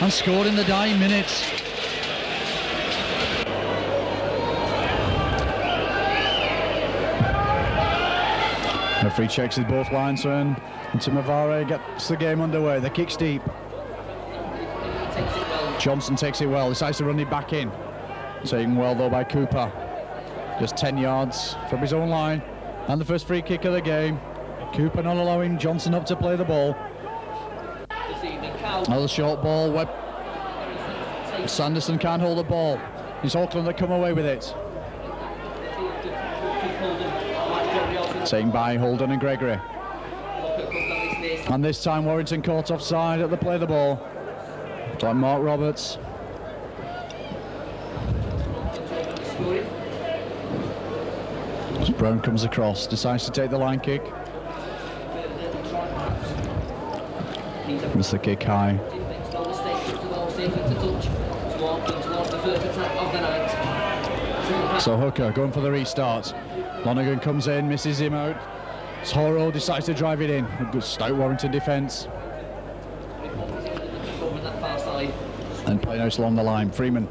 and scored in the dying minutes. Referee checks with both linesmen and Timavare gets the game underway. The kick's deep. Johnson takes it well, decides to run it back in. Taken well though by Cooper. Just 10 yards from his own line. And the first free kick of the game. Cooper not allowing Johnson up to play the ball. Another short ball. Sanderson can't hold the ball. It's Auckland that come away with it. Taken by Holden and Gregory. And this time Warrington caught offside at the play the ball. Like Mark Roberts. As Brown comes across, decides to take the line kick. It's the kick high. So Hooker going for the restart. Lonergan comes in, misses him out. Horo decides to drive it in. A good stout Warrington defence. And play out along the line. Freeman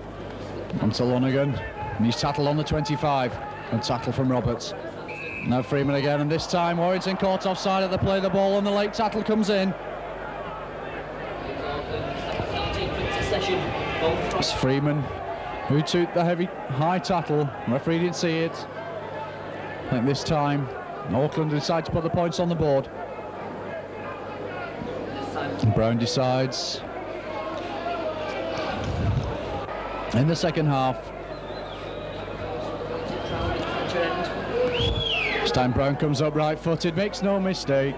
onto Lonergan. And he's tackled on the 25. And tackle from Roberts. Now Freeman again, and this time Warrington caught offside at the play the ball, and the late tackle comes in. It's Freeman who took the heavy high tackle. Referee didn't see it. I think this time Auckland decide to put the points on the board. And Brown decides in the second half. This time Brown comes up right-footed, makes no mistake.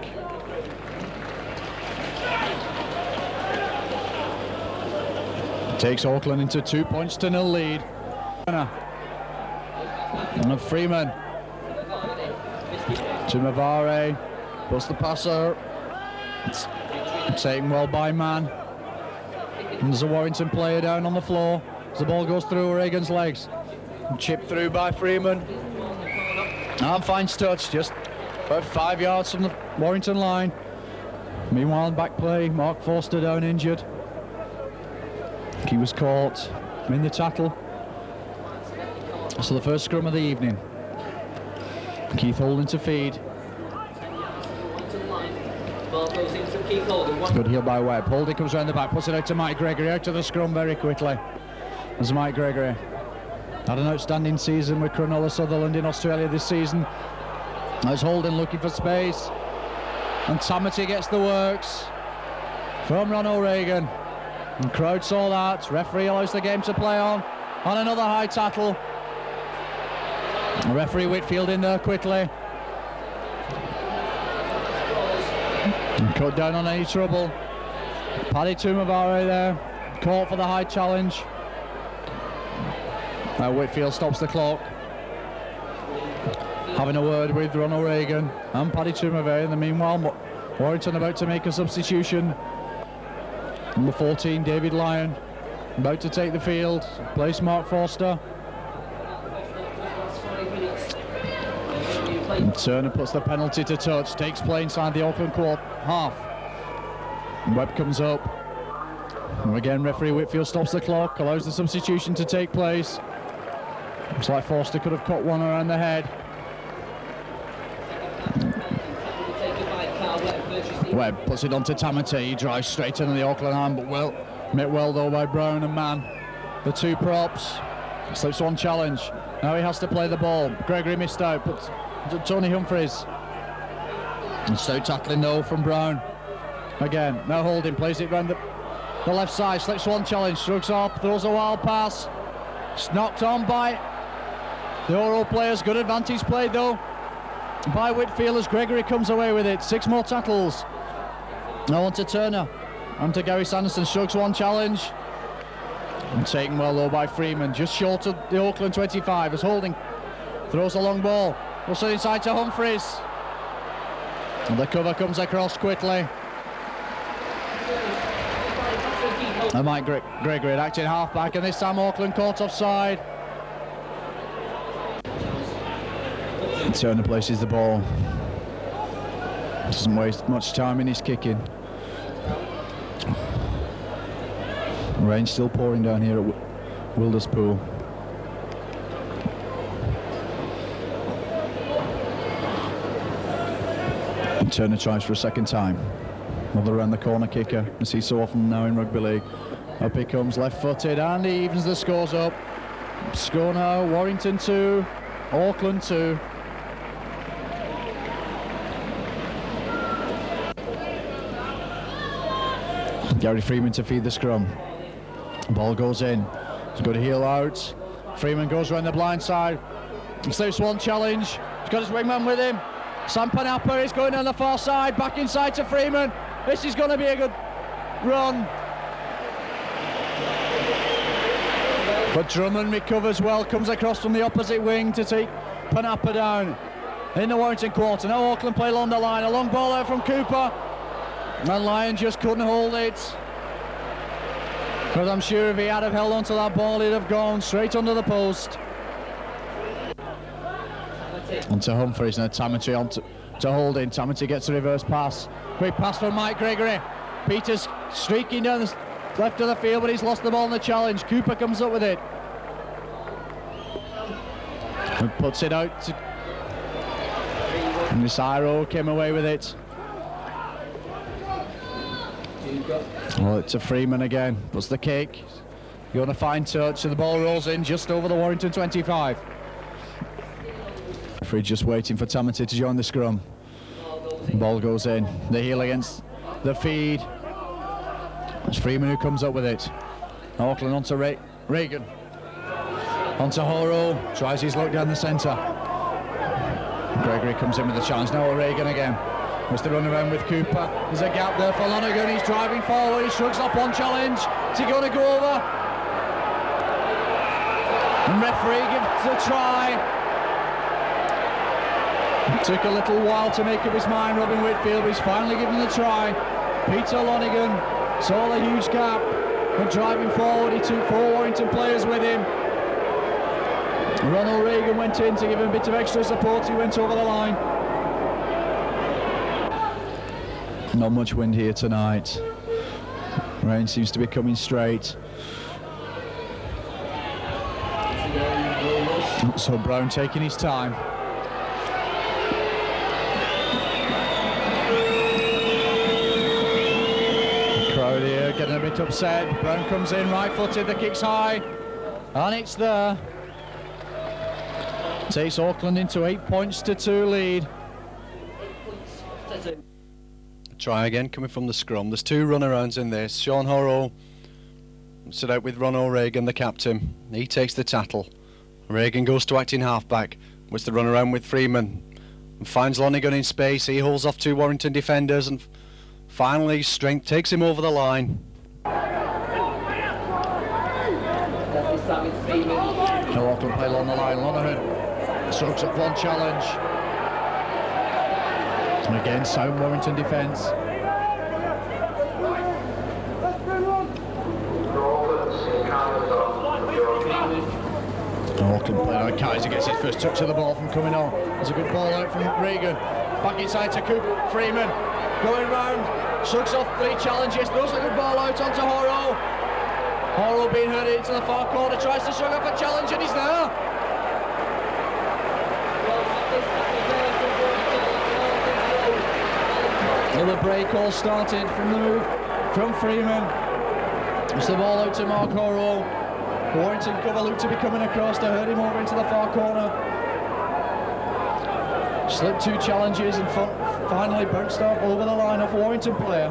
Takes Auckland into 2 points to 0 lead. And Freeman to Mavare, puts the passer. It's taken well by Mann. And there's a Warrington player down on the floor as the ball goes through Reagan's legs. And chipped through by Freeman. And finds touch, just about 5 yards from the Warrington line. Meanwhile, back play, Mark Forster down injured. He was caught in the tackle. So the first scrum of the evening. Keith Holden to feed. Good heel by Webb. Holden comes round the back, puts it out to Mike Gregory, out to the scrum very quickly. As Mike Gregory had an outstanding season with Cronulla Sutherland in Australia this season. As Holden looking for space. And Tamati gets the works from Ron O'Regan. And crowd saw that. Referee allows the game to play on. And another high tackle. Referee Whitfield in there quickly. And cut down on any trouble. Paddy Tumavare there. Caught for the high challenge. Now Whitfield stops the clock. Having a word with Ron O'Regan and Paddy Tumavare. In the meanwhile, Warrington about to make a substitution. Number 14, David Lyon, about to take the field. Place Mark Forster. And Turner puts the penalty to touch. Takes play inside the Auckland half. And Webb comes up. And again, referee Whitfield stops the clock. Allows the substitution to take place. Looks like Forster could have cut one around the head. Webb puts it onto Tamati. He drives straight into the Auckland arm, but met well though by Brown and Mann. The two props. Slips one challenge. Now he has to play the ball. Gregory missed out, but Tony Humphries. And so tackling though from Brown. Again, no holding, plays it round the left side, slips one challenge, shrugs up, throws a wild pass. It's knocked on by the Oro players. Good advantage played though by Whitfield as Gregory comes away with it. 6 more tackles. Now on to Turner. On to Gary Sanderson, shrugs one challenge. And taken well though by Freeman, just short of the Auckland 25 as Holding throws a long ball. Also inside to Humphries. And the cover comes across quickly. And Mike Gregory acting half-back, and this time Auckland caught offside. Turner places the ball. Doesn't waste much time in his kicking. Rain still pouring down here at Wilderspool. And Turner tries for a second time. Another around the corner kicker, as he so often now in rugby league. Up he comes, left-footed, and he evens the scores up. Score now, Warrington 2, Auckland 2. Gary Freeman to feed the scrum. Ball goes in. He's got a heel out. Freeman goes around the blind side. He slips one challenge. He's got his wingman with him. Sam Panapa is going on the far side. Back inside to Freeman. This is going to be a good run. But Drummond recovers well. Comes across from the opposite wing to take Panapa down. In the Warrington quarter. Now Auckland play along the line. A long ball out from Cooper. And Lyon just couldn't hold it. Because I'm sure if he had have held onto that ball, he'd have gone straight under the post. Onto Humphries, now Tamati on to Holding. Tamati gets a reverse pass. Quick pass from Mike Gregory. Peters streaking down the left of the field, but he's lost the ball in the challenge. Cooper comes up with it. And puts it out to... And Cyril came away with it. Well, it's a Freeman again. Puts the kick. Going to find touch, and the ball rolls in just over the Warrington 25. Referee just waiting for Tamati to join the scrum. The ball goes in. The heel against the feed. It's Freeman who comes up with it. Auckland onto Reagan. Onto Horo. Tries his luck down the centre. Gregory comes in with the challenge. Now Reagan again. Wants to run around with Cooper. There's a gap there for Lonergan. He's driving forward. He shrugs off one challenge. Is he going to go over? And referee gives a try. It took a little while to make up his mind, Robin Whitfield, but he's finally given the try. Peter Lonergan saw the huge gap, but driving forward, he took 4 Warrington players with him. Ronald Reagan went in to give him a bit of extra support. He went over the line. Not much wind here tonight. Rain seems to be coming straight. So Brown taking his time. Crowd here getting a bit upset. Brown comes in right-footed, the kick's high, and it's there. Takes Auckland into 8 points to 2 lead. Try again coming from the scrum. There's 2 runarounds in this. Sean Horo stood out with Ron O'Regan, the captain. He takes the tattle. Reagan goes to acting halfback. Wants the run around with Freeman and finds Lonergan in space. He holds off 2 Warrington defenders and finally strength takes him over the line. No Auckland play along the line. Lonergan soaks up one challenge. And again, sound Warrington defence. Auckland playing on. Kaiser gets his first touch of the ball from coming on. There's a good ball out from Reagan. Back inside to Cooper. Freeman going round. Shrugs off 3 challenges. Throws a good ball out onto Horo. Horo being herded into the far corner. Tries to shrug off a challenge and he's there. So the break all started from the move from Freeman. It's the ball out to Mark Horrow. Warrington cover looked to be coming across to hurt him over into the far corner. Slipped 2 challenges and finally bounced up over the line off a Warrington player.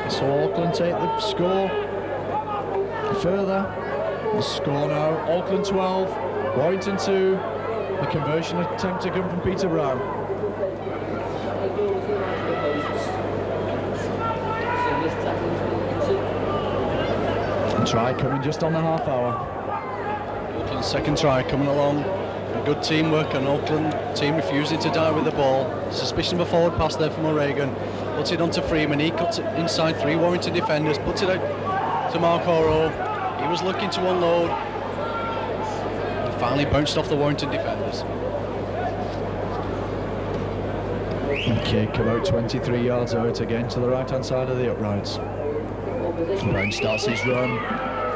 So Auckland take the score further. The score now, Auckland 12, Warrington 2. The conversion attempt to come from Peter Brown. Try coming just on the half hour. Auckland's second try coming along. Good teamwork, and Auckland team refusing to die with the ball. Suspicion of a forward pass there from O'Regan. Puts it onto Freeman. He cuts it inside 3 Warrington defenders. Puts it out to Mark Horrow. He was looking to unload. He finally bounced off the Warrington defenders. Okay, come out 23 yards out again to the right-hand side of the uprights. Brown starts his run.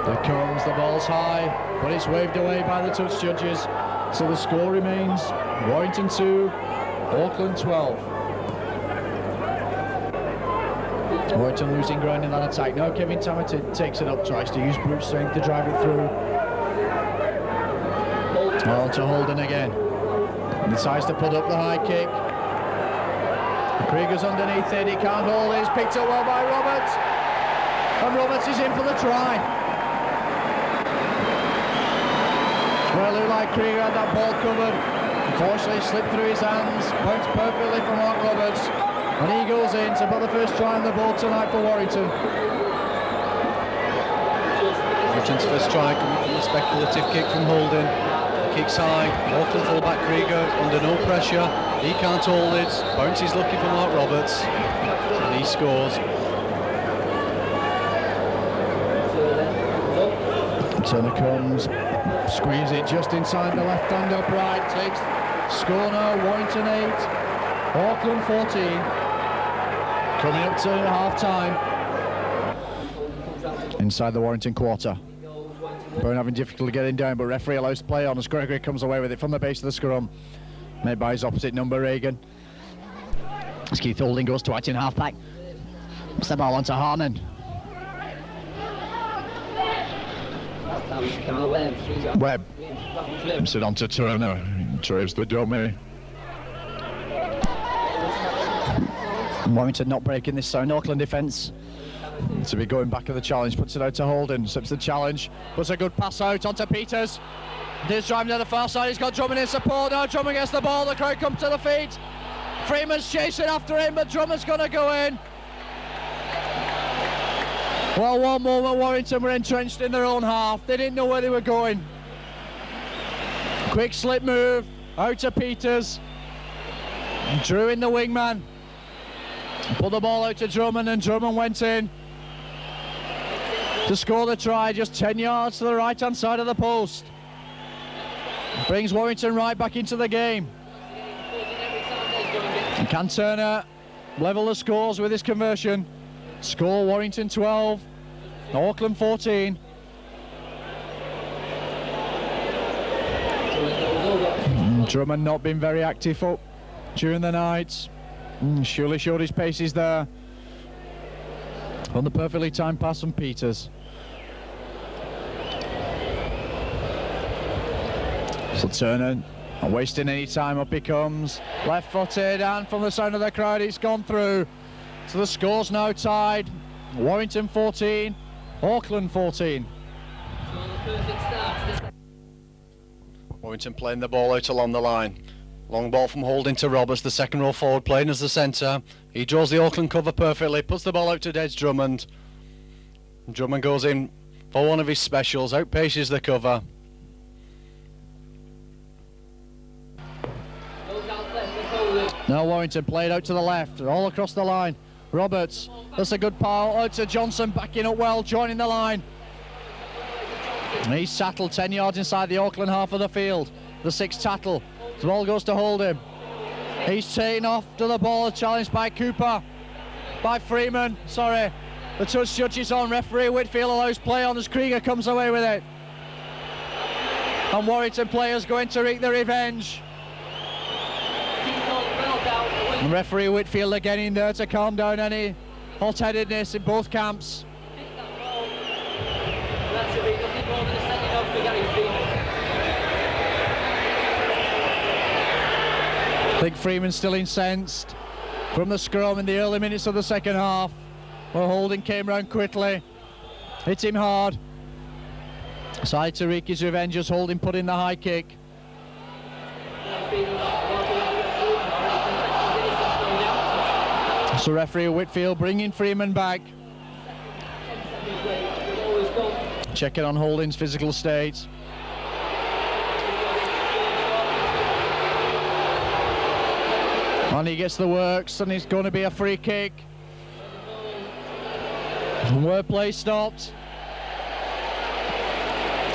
There comes, the ball's high, but it's waved away by the touch judges. So the score remains Warrington 2, Auckland 12. Warrington losing ground in that attack. Now Kevin Tamerton takes it up, tries to use brute strength to drive it through. On to Holden again. Decides to put up the high kick. Krieger's underneath it, he can't hold it. It's picked up well by Roberts. And Roberts is in for the try. Well, it looked like Krieger had that ball covered. Unfortunately, slipped through his hands. Bounced perfectly from Mark Roberts. And he goes in to put the first try on the board tonight for Warrington. Warrington's first try coming from a speculative kick from Holden. Kicks high. Auckland fullback Krieger under no pressure. He can't hold it. Bounces looking for Mark Roberts. And he scores. Turner comes, squeeze it just inside the left hand upright, takes score now, Warrington 8, Auckland 14, coming up to half time. Inside the Warrington quarter. Byrne having difficulty getting down, but referee allows play on as Gregory comes away with it from the base of the scrum, made by his opposite number, Reagan. As Keith Holding goes to out in half back, puts the ball onto Harnan. Webb flips it onto Turner, drives the dummy. Warrington not breaking this sound Auckland defence. To be going back at the challenge, puts it out to Holden, slips the challenge, puts a good pass out onto Peters. He's driving to the far side, he's got Drummond in support now, Drummond gets the ball, the crowd comes to the feet. Freeman's chasing after him, but Drummond's going to go in. Well, one moment Warrington were entrenched in their own half. They didn't know where they were going. Quick slip move, out to Peters. Drew in the wingman. Put the ball out to Drummond, and Drummond went in to score the try, just 10 yards to the right-hand side of the post. Brings Warrington right back into the game. And can Turner level the scores with his conversion? Score Warrington 12, Auckland 14. Drummond not been very active up during the night. Surely showed his paces there. On the perfectly timed pass from Peters. So Turner not wasting any time, up he comes. Left footed, and from the sound of the crowd it's gone through. So the score's now tied. Warrington 14, Auckland 14. Warrington playing the ball out along the line. Long ball from Holding to Roberts, the second row forward, playing as the centre. He draws the Auckland cover perfectly, puts the ball out to Des Drummond. Drummond goes in for one of his specials, outpaces the cover. Now Warrington played out to the left, all across the line. Roberts, that's a good power out to Johnson, backing up well, joining the line. And he's Tattle 10 yards inside the Auckland half of the field. The sixth Tattle. The ball goes to Holden. He's taken off to the ball, challenged by Cooper. By Freeman, sorry. The touch judge is on, referee Whitfield allows play on as Krieger comes away with it. And Warrington players going to wreak their revenge. And referee Whitfield again in there to calm down any hot-headedness in both camps. I think Freeman's still incensed from the scrum in the early minutes of the second half, where Holding came round quickly, hit him hard. Side to wreak his revenge as Holding put in the high kick. So referee Whitfield bringing Freeman back, checking on Holding's physical state. And he gets the works, and it's going to be a free kick. Wordplay stopped.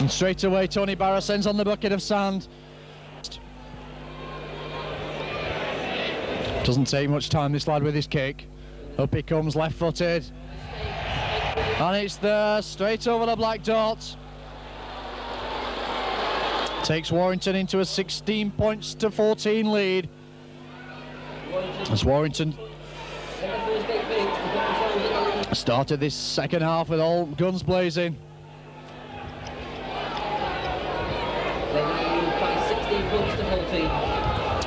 And straight away Tony Barra sends on the bucket of sand. Doesn't take much time, this lad, with his kick. Up he comes, left-footed. And it's there, straight over the black dot. Takes Warrington into a 16 points to 14 lead. As Warrington started this second half with all guns blazing.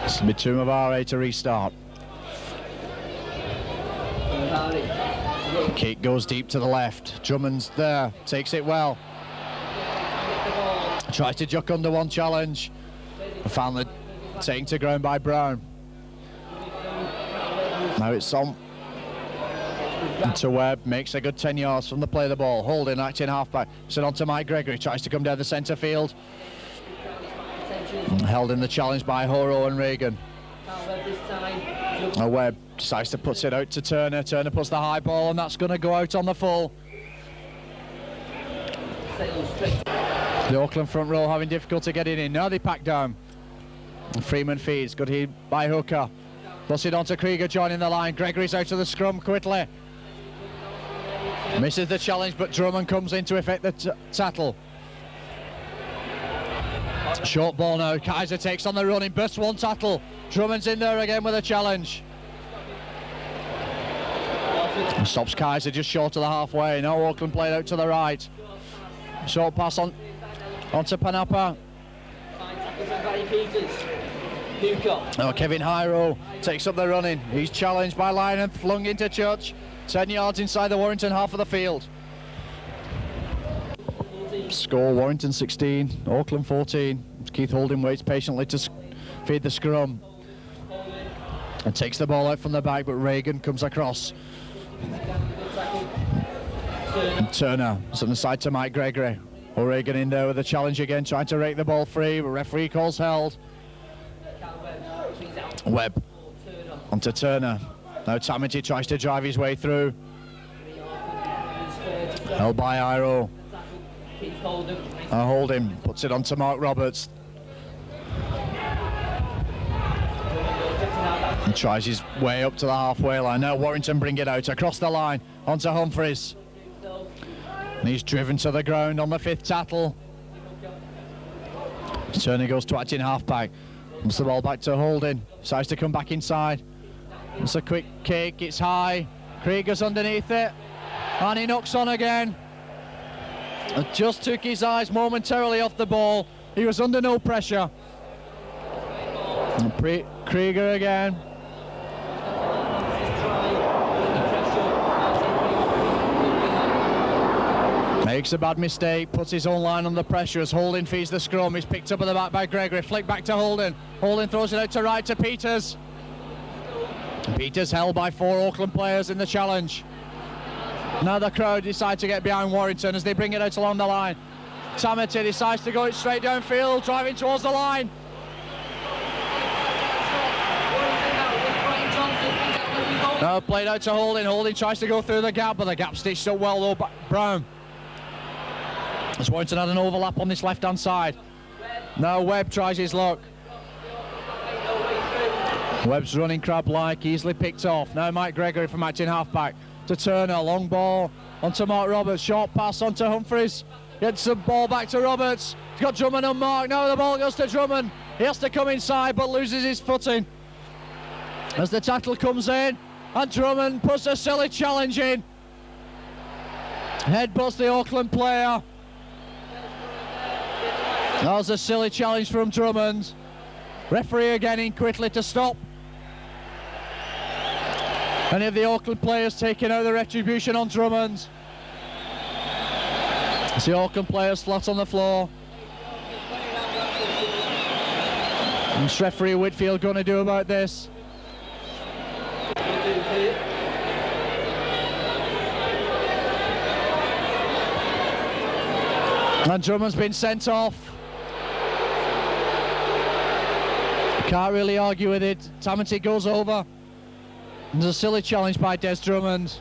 This will be Tumavare to restart. Kick goes deep to the left. Drummond's there, takes it well. Tries to duck under one challenge. Finally taken to ground by Brown. Now it's on to Webb, makes a good 10 yards from the play of the ball. Holding, acting halfback. Sent on to Mike Gregory, tries to come down the centre field. Held in the challenge by Horo and Reagan. Webb decides to put it out to Turner. Turner puts the high ball, and that's going to go out on the full. The Auckland front row having difficulty getting in. Now they pack down. Freeman feeds, good hit by Hooker. Plus it on to Krieger joining the line. Gregory's out of the scrum quickly. Misses the challenge, but Drummond comes in to effect the tackle. Short ball now. Kaiser takes on the run, bursts one tackle. Drummond's in there again with a challenge. And stops Kaiser just short of the halfway. Now Auckland played out to the right. Short pass on onto Panapa. Oh, Kevin Hyro takes up the running. He's challenged by Lyon and flung into Church. 10 yards inside the Warrington half of the field. Score: Warrington 16, Auckland 14. Keith Holding waits patiently to feed the scrum and takes the ball out from the back, but Reagan comes across. And Turner is on the side to Mike Gregory. O'Regan in there with a challenge again, trying to rake the ball free, but referee calls held. Webb onto Turner. Now Tamity tries to drive his way through. Held by Iro. Holding puts it on to Mark Roberts. And tries his way up to the halfway line. Now Warrington bring it out across the line onto Humphreys. And he's driven to the ground on the fifth tackle. Turner goes to acting halfback. Comes the ball back to Holding. Decides to come back inside. It's a quick kick. It's high. Krieger's underneath it. And he knocks on again. It just took his eyes momentarily off the ball. He was under no pressure. And Krieger again. Makes a bad mistake, puts his own line under pressure as Holding feeds the scrum. He's picked up at the back by Gregory, flick back to Holding. Holding throws it out to right to Peters. Peters held by 4 Auckland players in the challenge. Now the crowd decide to get behind Warrington as they bring it out along the line. Tamati decides to go it straight downfield, driving towards the line. Now played out to Holding. Holding tries to go through the gap, but the gap stitched up well though by Brown. As Warrington had an overlap on this left-hand side. Now Webb tries his luck. Webb's running crab-like, easily picked off. Now Mike Gregory from acting halfback to Turner. Long ball onto Mark Roberts. Short pass onto Humphreys. Gets the ball back to Roberts. He's got Drummond unmarked. Now the ball goes to Drummond. He has to come inside but loses his footing. As the tackle comes in, and Drummond puts a silly challenge in. Headbutts the Auckland player. That was a silly challenge from Drummond. Referee again in quickly to stop any of the Auckland players taking out the retribution on Drummond. It's the Auckland players flat on the floor. What's referee Whitfield going to do about this? And Drummond's been sent off. Can't really argue with it. Tamati goes over. There's a silly challenge by Des Drummond.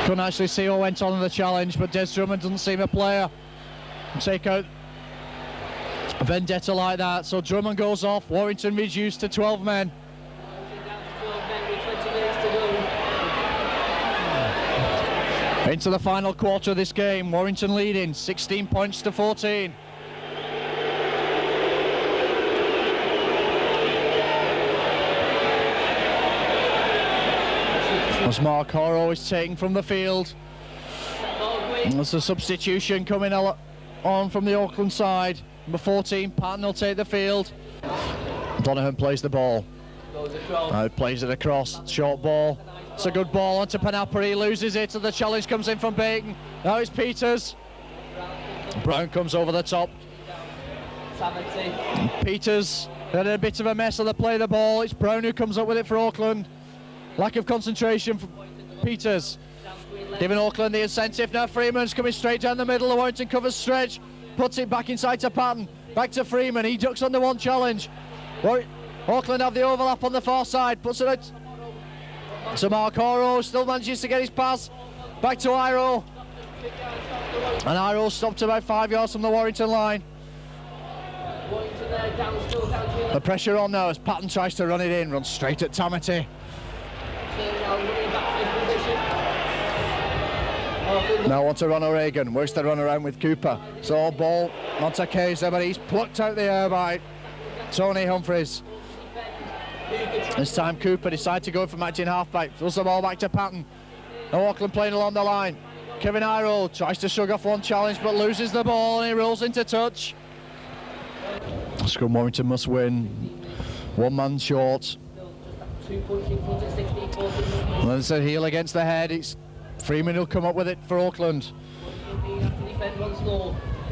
Couldn't actually see what went on in the challenge, but Des Drummond doesn't seem a player to take out a vendetta like that. So Drummond goes off. Warrington reduced to 12 men. Into the final quarter of this game, Warrington leading 16 points to 14. As Mark Horrow is taken from the field. There's a substitution coming on from the Auckland side. Number 14, Patton will take the field. Donovan plays the ball. Plays it across, short ball. It's a good ball onto Panapa, he loses it, and the challenge comes in from Bacon. Now it's Peters. Brown comes over the top. Peters had a bit of a mess on the play of the ball. It's Brown who comes up with it for Auckland. Lack of concentration from Peters. Giving Auckland the incentive. Now Freeman's coming straight down the middle. The Warrington covers stretch. Puts it back inside to Patton. Back to Freeman. He ducks under one challenge. Auckland have the overlap on the far side. Puts it out to Mark Horrow. Still manages to get his pass. Back to Iro. And Iro stopped about 5 yards from the Warrington line. The pressure on now as Patton tries to run it in. Runs straight at Tamati. Now on to Ron O'Regan, works the run around with Cooper. So ball onto Kaiser, but he's plucked out the air by Tony Humphries. This time Cooper decides to go for matching halfback, throws the ball back to Patton. Now Auckland playing along the line. Kevin Iro tries to shrug off one challenge but loses the ball and he rolls into touch. Scrum Warrington must win. One man short. Well, it's a heel against the head. It's Freeman who'll come up with it for Auckland.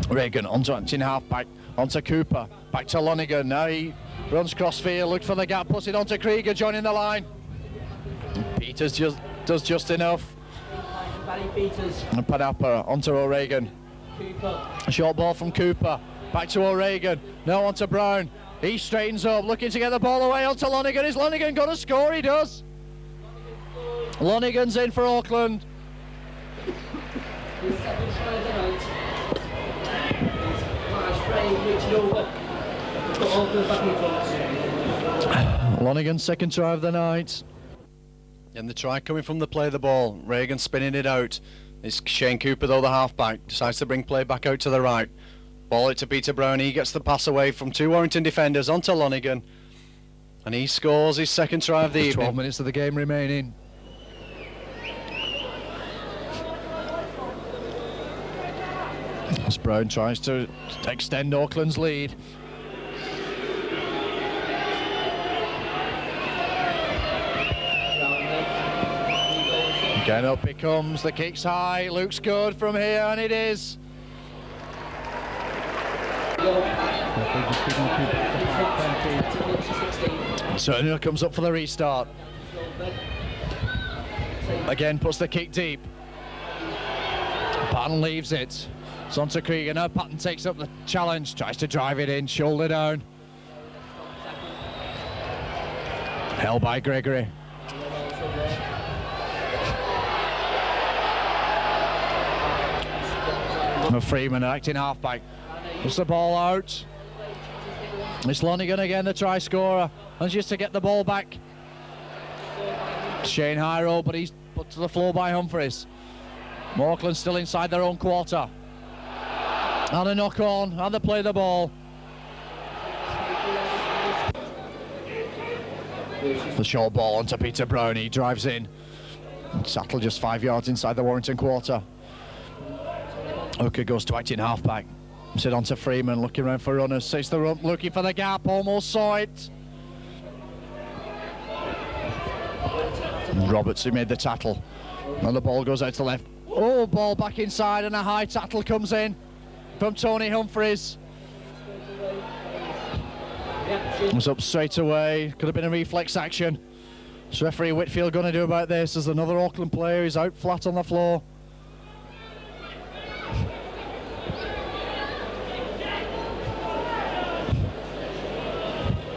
Reagan onto matching halfback, onto Cooper, back to Lonigan. Now he runs crossfield, looked for the gap, puts it onto Krieger, joining the line. Peters does just enough. And Panapa onto O'Regan. A short ball from Cooper, back to O'Regan. Now onto Brown. He straightens up, looking to get the ball away onto Lonigan. Is Lonigan going to score? He does. Lonigan's in for Auckland. Lonigan's second try of the night. And the try coming from the play of the ball. Reagan spinning it out. It's Shane Cooper though, the halfback, decides to bring play back out to the right. Ball it to Peter Brown. He gets the pass away from two Warrington defenders onto Lonigan. And he scores his second try of the evening. 12 minutes of the game remaining. As Brown tries to extend Auckland's lead. Again up it comes, the kick's high, looks good from here, and it is. Turner comes up for the restart. Again puts the kick deep. Patton leaves it. It's on to Krieger. Now Patton takes up the challenge, tries to drive it in, shoulder down. Held by Gregory. Freeman acting halfback. Puts the ball out. It's Lonigan again, the try scorer. And just to get the ball back. Shane Hyro, but he's put to the floor by Humphries. Auckland still inside their own quarter. And a knock on, and they play the ball. The short ball onto Peter Brown, he drives in. Sattle just 5 yards inside the Warrington quarter. Hooker goes to acting halfback. Sit on to Freeman, looking around for runners. Sits the rump, looking for the gap, almost saw it. And Roberts, who made the tackle. And the ball goes out to left. Oh, ball back inside, and a high tackle comes in from Tony Humphries. Was up straight away. Could have been a reflex action. What's referee Whitfield going to do about this as another Auckland player is out flat on the floor?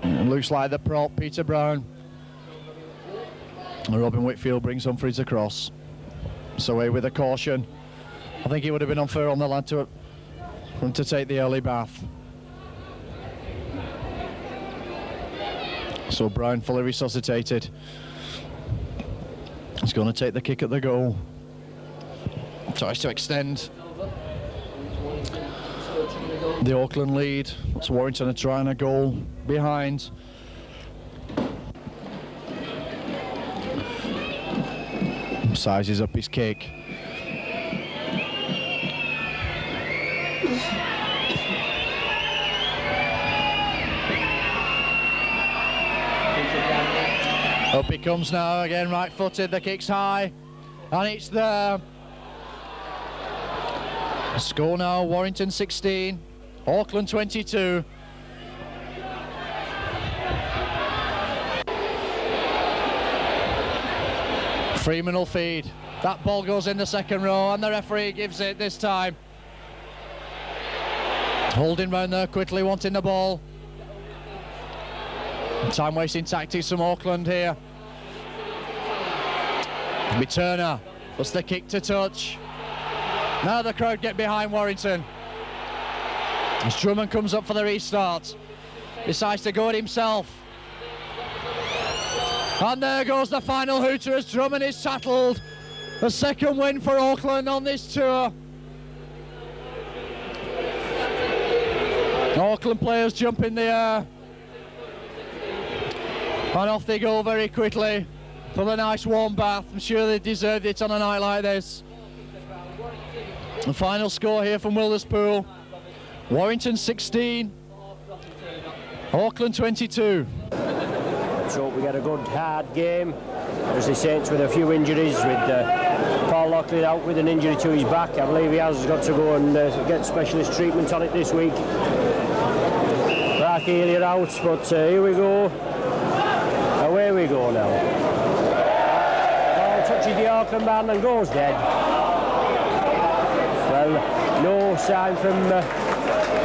And looks like the prop, Peter Brown. And Robin Whitfield brings Humphries across. So away with a caution. I think it would have been unfair on the lad to take the early bath. So Brown fully resuscitated. He's going to take the kick at the goal. Tries to extend the Auckland lead. It's Warrington are trying a goal behind. Sizes up his kick. Up he comes now, again right-footed, the kick's high, and it's there. Score now, Warrington 16, Auckland 22. Freeman will feed. That ball goes in the second row, and the referee gives it this time. Holding round there quickly, wanting the ball. Time wasting tactics from Auckland here. It'll be Turner. What's the kick to touch? Now the crowd get behind Warrington. As Drummond comes up for the restart. Decides to go it himself. And there goes the final hooter as Drummond is tattled. The second win for Auckland on this tour. Auckland players jump in the air. And off they go very quickly for the nice warm bath. I'm sure they deserved it on a night like this. The final score here from Wilderspool. Warrington 16, Auckland 22. So we get a good hard game. Obviously Saints with a few injuries, with Paul Locklear out with an injury to his back. I believe he has got to go and get specialist treatment on it this week. Mark Healy out, but here we go. Away we go now. Ball touches the Auckland man and goes dead. Well, no sign from...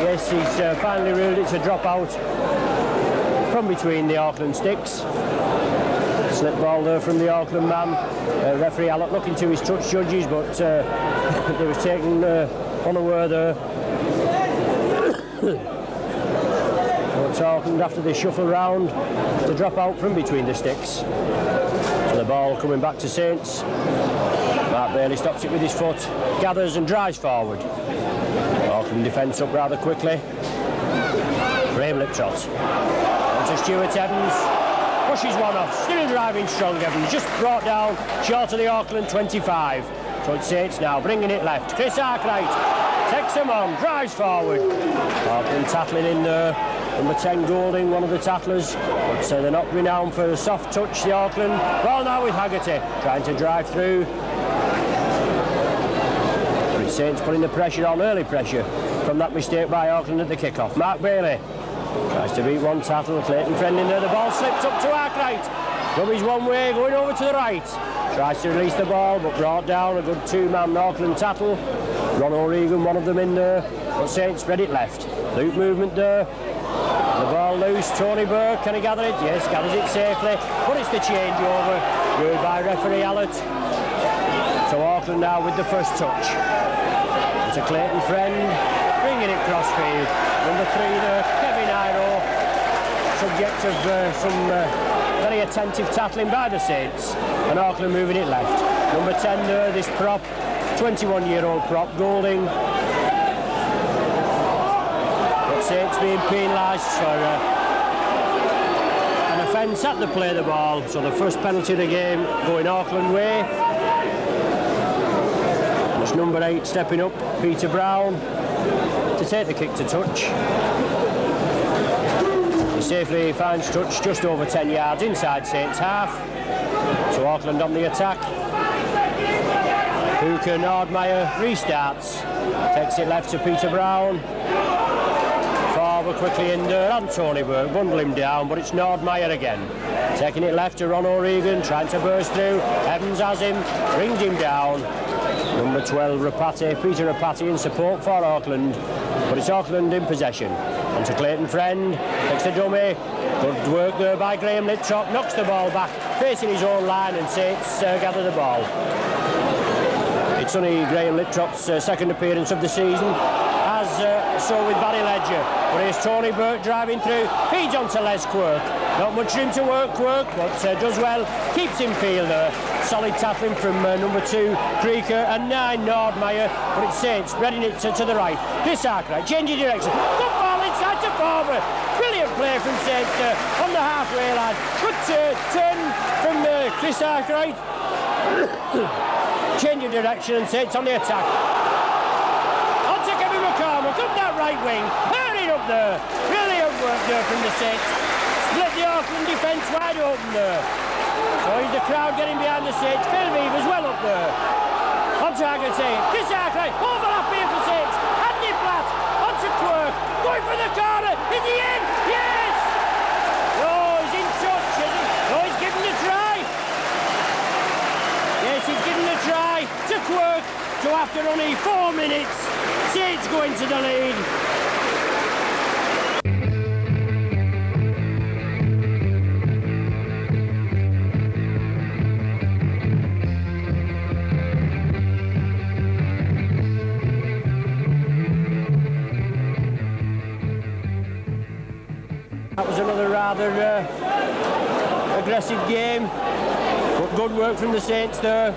yes, he's finally ruled it's a dropout from between the Auckland sticks. Slip ball there from the Auckland man. Referee Allott looking to his touch judges, but they was taken unaware there. But Auckland, after they shuffle round, to drop out from between the sticks. So the ball coming back to Saints. Mark Bailey stops it with his foot, gathers and drives forward. Auckland defence up rather quickly. Graham Liptrot. To Stuart Evans. Pushes one off. Still driving strong, Evans. Just brought down short of the Auckland 25. So it's Saints now, bringing it left. Chris Arkwright takes them on, drives forward. Auckland tackling in there. Number 10 Golding, one of the tattlers. But they're not renowned for a soft touch, the Auckland. Well, now with Haggerty trying to drive through. But it's Saints putting the pressure on, early pressure from that mistake by Auckland at the kick-off. Mark Bailey tries to beat one tattle. Clayton Friend in there. The ball slips up to Arkwright. Dummies one way, going over to the right. Tries to release the ball, but brought down. A good two-man Auckland tattle. Ron O'Regan, one of them in there. But Saints spread it left. Loop movement there. The ball loose. Tony Burke, can he gather it? Yes, gathers it safely. But it's the changeover. Good by referee Allott. So Auckland now with the first touch. It's a Clayton Friend. Bringing it crossfield. Number 3 there, Kevin Iro. Subject of some very attentive tackling by the Saints. And Auckland moving it left. Number 10 there, this prop. 21-year-old prop, Golding. But Saints being penalised for an offence defence at the play of the ball, so the first penalty of the game going Auckland way. And it's number 8 stepping up, Peter Brown, to take the kick to touch. He safely finds touch just over 10 yards inside Saints half. So Auckland on the attack. Hooker Nordmeyer restarts, takes it left to Peter Brown. Forward quickly in there, and Tony Burke bundle him down, but it's Nordmeyer again. Taking it left to Ron O'Regan, trying to burst through. Evans has him, brings him down. Number 12, Rapati, Peter Rapati in support for Auckland, but it's Auckland in possession. On to Clayton Friend, takes the dummy. Good work there by Graham Littrop, knocks the ball back, facing his own line, and Saints gather the ball. It's only Graham Littrop's second appearance of the season, as so with Barry Ledger. But here's Tony Burke driving through, feeds on to Les Quirk. Not much room to work, Quirk, but does well, keeps him fielder. Solid tackling from number 2, Creaker, and 9, Nordmeyer. But it's Saints spreading it to the right. Chris Arkwright, changing direction. Good ball inside to forward. Brilliant play from Saints on the halfway line. Good turn from Chris Arkwright. Change of direction, and Saints on the attack. On to Kevin McCormack, up that right wing, hurried up there. Brilliant work there from the Saints. Split the Auckland defence wide open there. So he's the crowd getting behind the Saints. Phil Weaver's well up there. On to Haggerty, Chris Arkwright, overlap here for Saints. Andy Platt, on to Quirk, going for the corner. Is he in? Yes! Oh, he's in touch, is he? Oh, he's given the try. Yes, he's given the try to Quirk. So after only 4 minutes, Saints go into the lead. That was another rather aggressive game, but good work from the Saints there.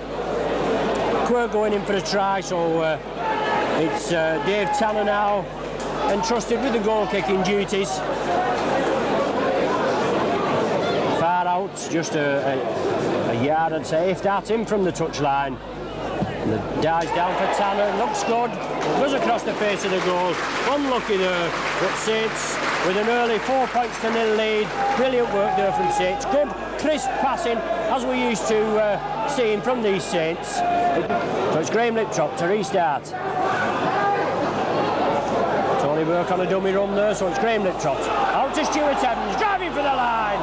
Quirk going in for a try, so it's Dave Tanner now entrusted with the goal-kicking duties. Far out, just a yard, I'd say, if at him from the touchline. And the dives down for Tanner, looks good, goes across the face of the goal. Unlucky there, but Saints with an early 4-0 lead. Brilliant work there from Saints. Good, crisp passing, as we used to seeing from these Saints. So it's Graham Littrop to restart. Tony Burke on a dummy run there, so it's Graham Littrop. Out to Stuart Evans, driving for the line.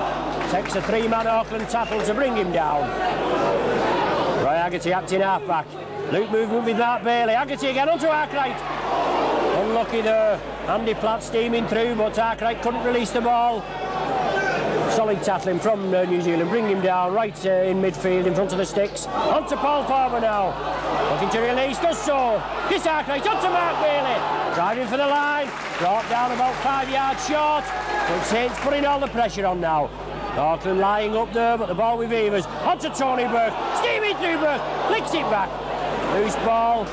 Takes a 3-man Auckland tackle to bring him down. Roy Haggerty acting half-back. Loop movement with Mark Bailey. Haggerty again onto Arkwright. Unlucky there. Andy Platt steaming through, but Arkwright couldn't release the ball. Solid tackling from New Zealand, bring him down right in midfield in front of the sticks. On to Paul Farber now. Looking to release, does so. Chris Arkwright on to Mark Bailey. Driving for the line. Brought down about 5 yards short. But Saints putting all the pressure on now. Auckland lying up there, but the ball with Evers. On to Tony Burke. Steaming through Burke. Flicks it back. Loose ball.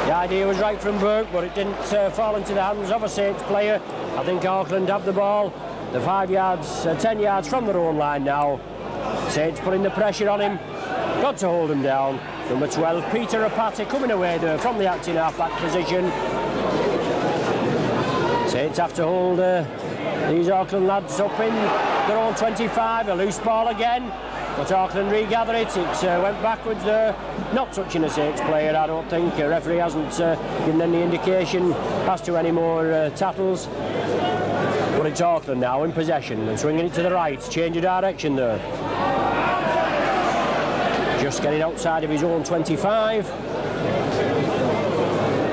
The idea was right from Burke, but it didn't fall into the hands of a Saints player. I think Auckland have the ball. The 5 yards, 10 yards from their own line now. Saints putting the pressure on him. Got to hold him down. Number 12, Peter Rapati coming away there from the acting half-back position. Saints have to hold these Auckland lads up in their own 25. A loose ball again. But Auckland regather it. It went backwards there. Not touching a Saints player, I don't think. A referee hasn't given any indication as to any more tackles. But it's Auckland now in possession and swinging it to the right. Change of direction there. Just getting outside of his own 25.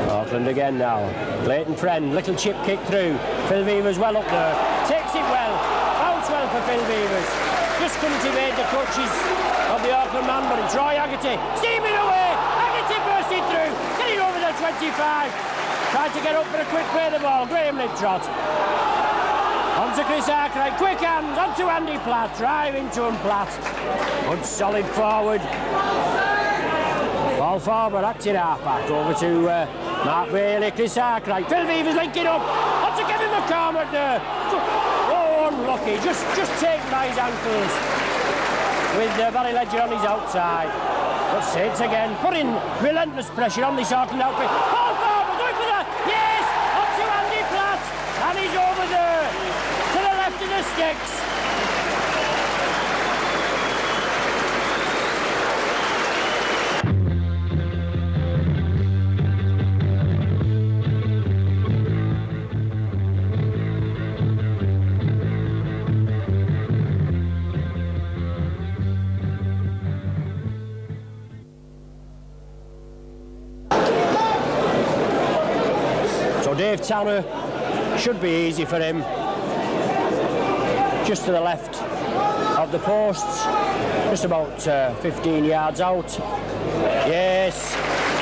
Auckland again now. Clayton Friend, little chip kick through. Phil Weaver's well up there. Takes it well. Bounce well for Phil Weavers. Just couldn't evade the clutches of the Auckland man, but it's Roy Haggerty. Steaming away. Haggerty bursting through. Getting over the 25. Trying to get up for a quick play of the ball. Graham Littrop. On to Chris Arkwright, quick hands, on to Andy Platt, drive into him Platt. Good solid forward. Ball forward, acting half-back, over to Mark Bailey, Chris Arkwright. Phil Weaver's linking up, on to Kevin McCormack there. Oh, unlucky, just taken by his ankles with Barry Ledger on his outside. But Saints again, putting relentless pressure on this Auckland outfit. Paul Farmer going for that, yes, up to Andy Platt, and he's over there, to the left of the sticks. Dave Tanner, should be easy for him. Just to the left of the posts, just about 15 yards out. Yes,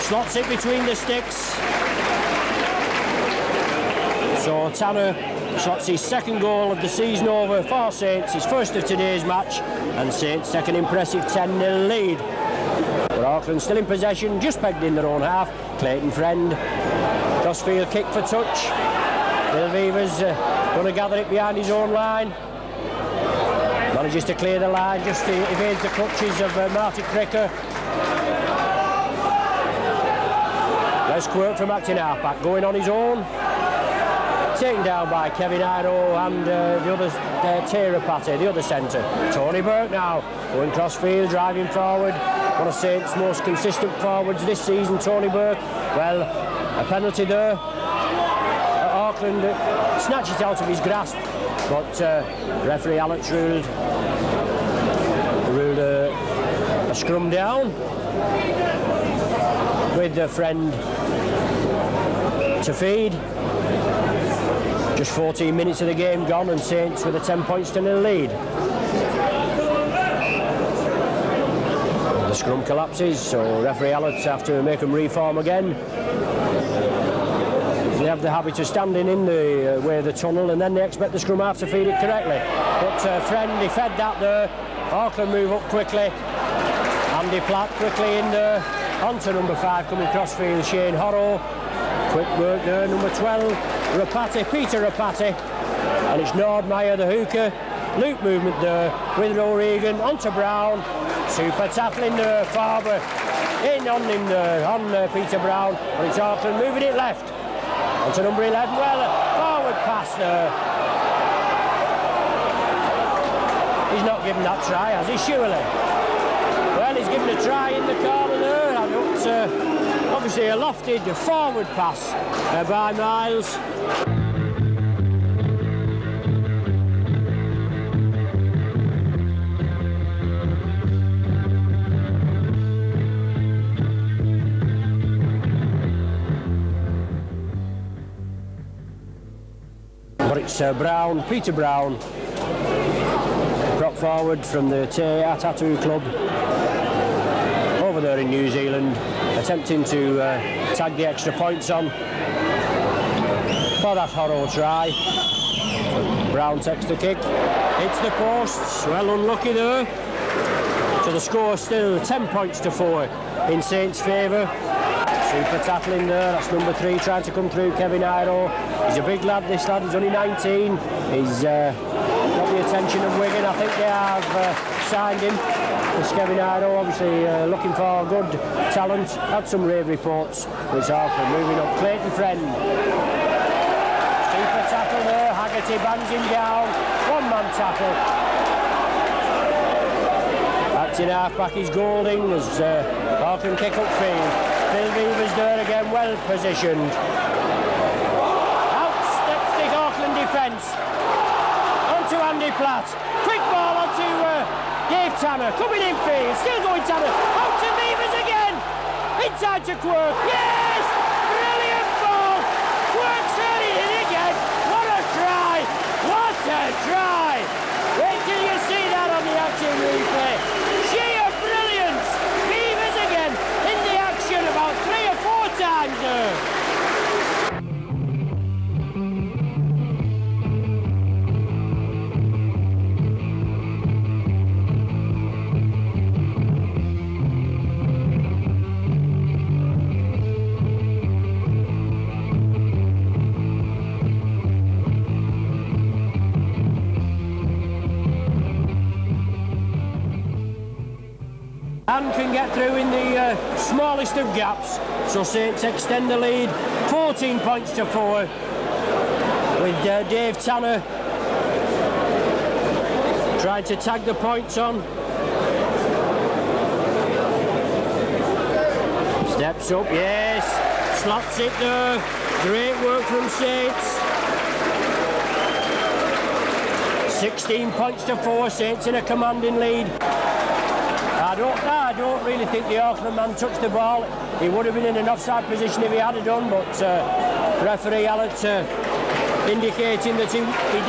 slots it between the sticks. So Tanner slots his second goal of the season over for Saints, his first of today's match, and Saints take an impressive 10-0 lead. But Auckland still in possession, just pegged in their own half. Clayton Friend. Crossfield kick for touch. Phil Beaver's going to gather it behind his own line. Manages to clear the line, just evades the clutches of Marty Cricker. Les Quirk from acting halfback, going on his own. Taken down by Kevin Iro and the other Tara Patty, the other centre. Tony Burke now, going crossfield, driving forward. One of Saints' most consistent forwards this season, Tony Burke. Well, a penalty there. Auckland snatched it out of his grasp, but referee Alex ruled a scrum down with a friend to feed. Just 14 minutes of the game gone, and Saints with a 10 points to nil lead. The scrum collapses, so referee Alex have to make them reform again. They have the habit of standing in the way of the tunnel, and then they expect the scrum half to feed it correctly. But Friend, he fed that there. Auckland move up quickly. Andy Platt quickly in there. Onto number 5 coming crossfield, Shane Horrow. Quick work there, number 12, Rapati, Peter Rapati. And it's Nordmeyer, the hooker. Loop movement there with O'Regan. Onto Brown. Super tackling there, Farber. In on him there, on Peter Brown. But it's Auckland moving it left. Onto number 11, well, forward pass there. He's not given that try, has he, surely? Well, he's given a try in the corner there. And obviously a lofted forward pass by Miles. It's Brown, Peter Brown, prop forward from the Tattoo Club over there in New Zealand, attempting to tag the extra points on for that Horrow try. Brown takes the kick, hits the posts, well unlucky there. So the score still 10 points to 4 in Saints' favour. Super tackling there, that's number 3 trying to come through, Kevin Iro. He's a big lad, this lad, he's only 19. He's got the attention of Wigan. I think they have signed him. This Kevin Iro, obviously looking for good talent. Had some rave reports. It's Auckland moving up. Clayton Friend. Super tackle there, Haggerty bangs him down. One-man tackle. Acting half-back is Golding as Auckland kick up field. Phil Beaver's there again, well positioned. Out steps the Auckland defence. Onto Andy Platt. Quick ball onto Dave Tanner. Coming in field, still going Tanner. Out to Beavers again. Inside to Quirk. Yes! Brilliant ball. Quirk's heard it in again. What a try! What a try! Wait till you see that on the action replay. Sheer brilliance. Beavers again in the action about 3 or 4 times there. and can get through in the smallest of gaps. So Saints extend the lead 14 points to 4 with Dave Tanner trying to tag the points on. Steps up, yes, slots it there. Great work from Saints. 16 points to 4, Saints in a commanding lead. I don't really think the Auckland man touched the ball. He would have been in an offside position if he had done, but referee Allett indicating that he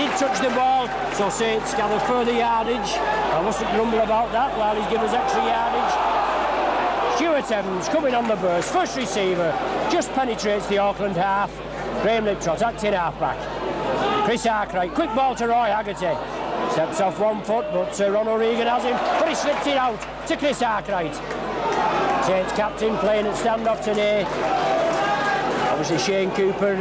did touch the ball, so Saints gather further yardage. I mustn't grumble about that while he's given us extra yardage. Stuart Evans coming on the burst, first receiver, just penetrates the Auckland half. Graham Liptrot acting half-back. Chris Arkwright, quick ball to Roy Haggerty. Steps off 1 foot, but Ron O'Regan has him, but he slips it out to Chris Arkwright. Saints captain playing at standoff today. Obviously Shane Cooper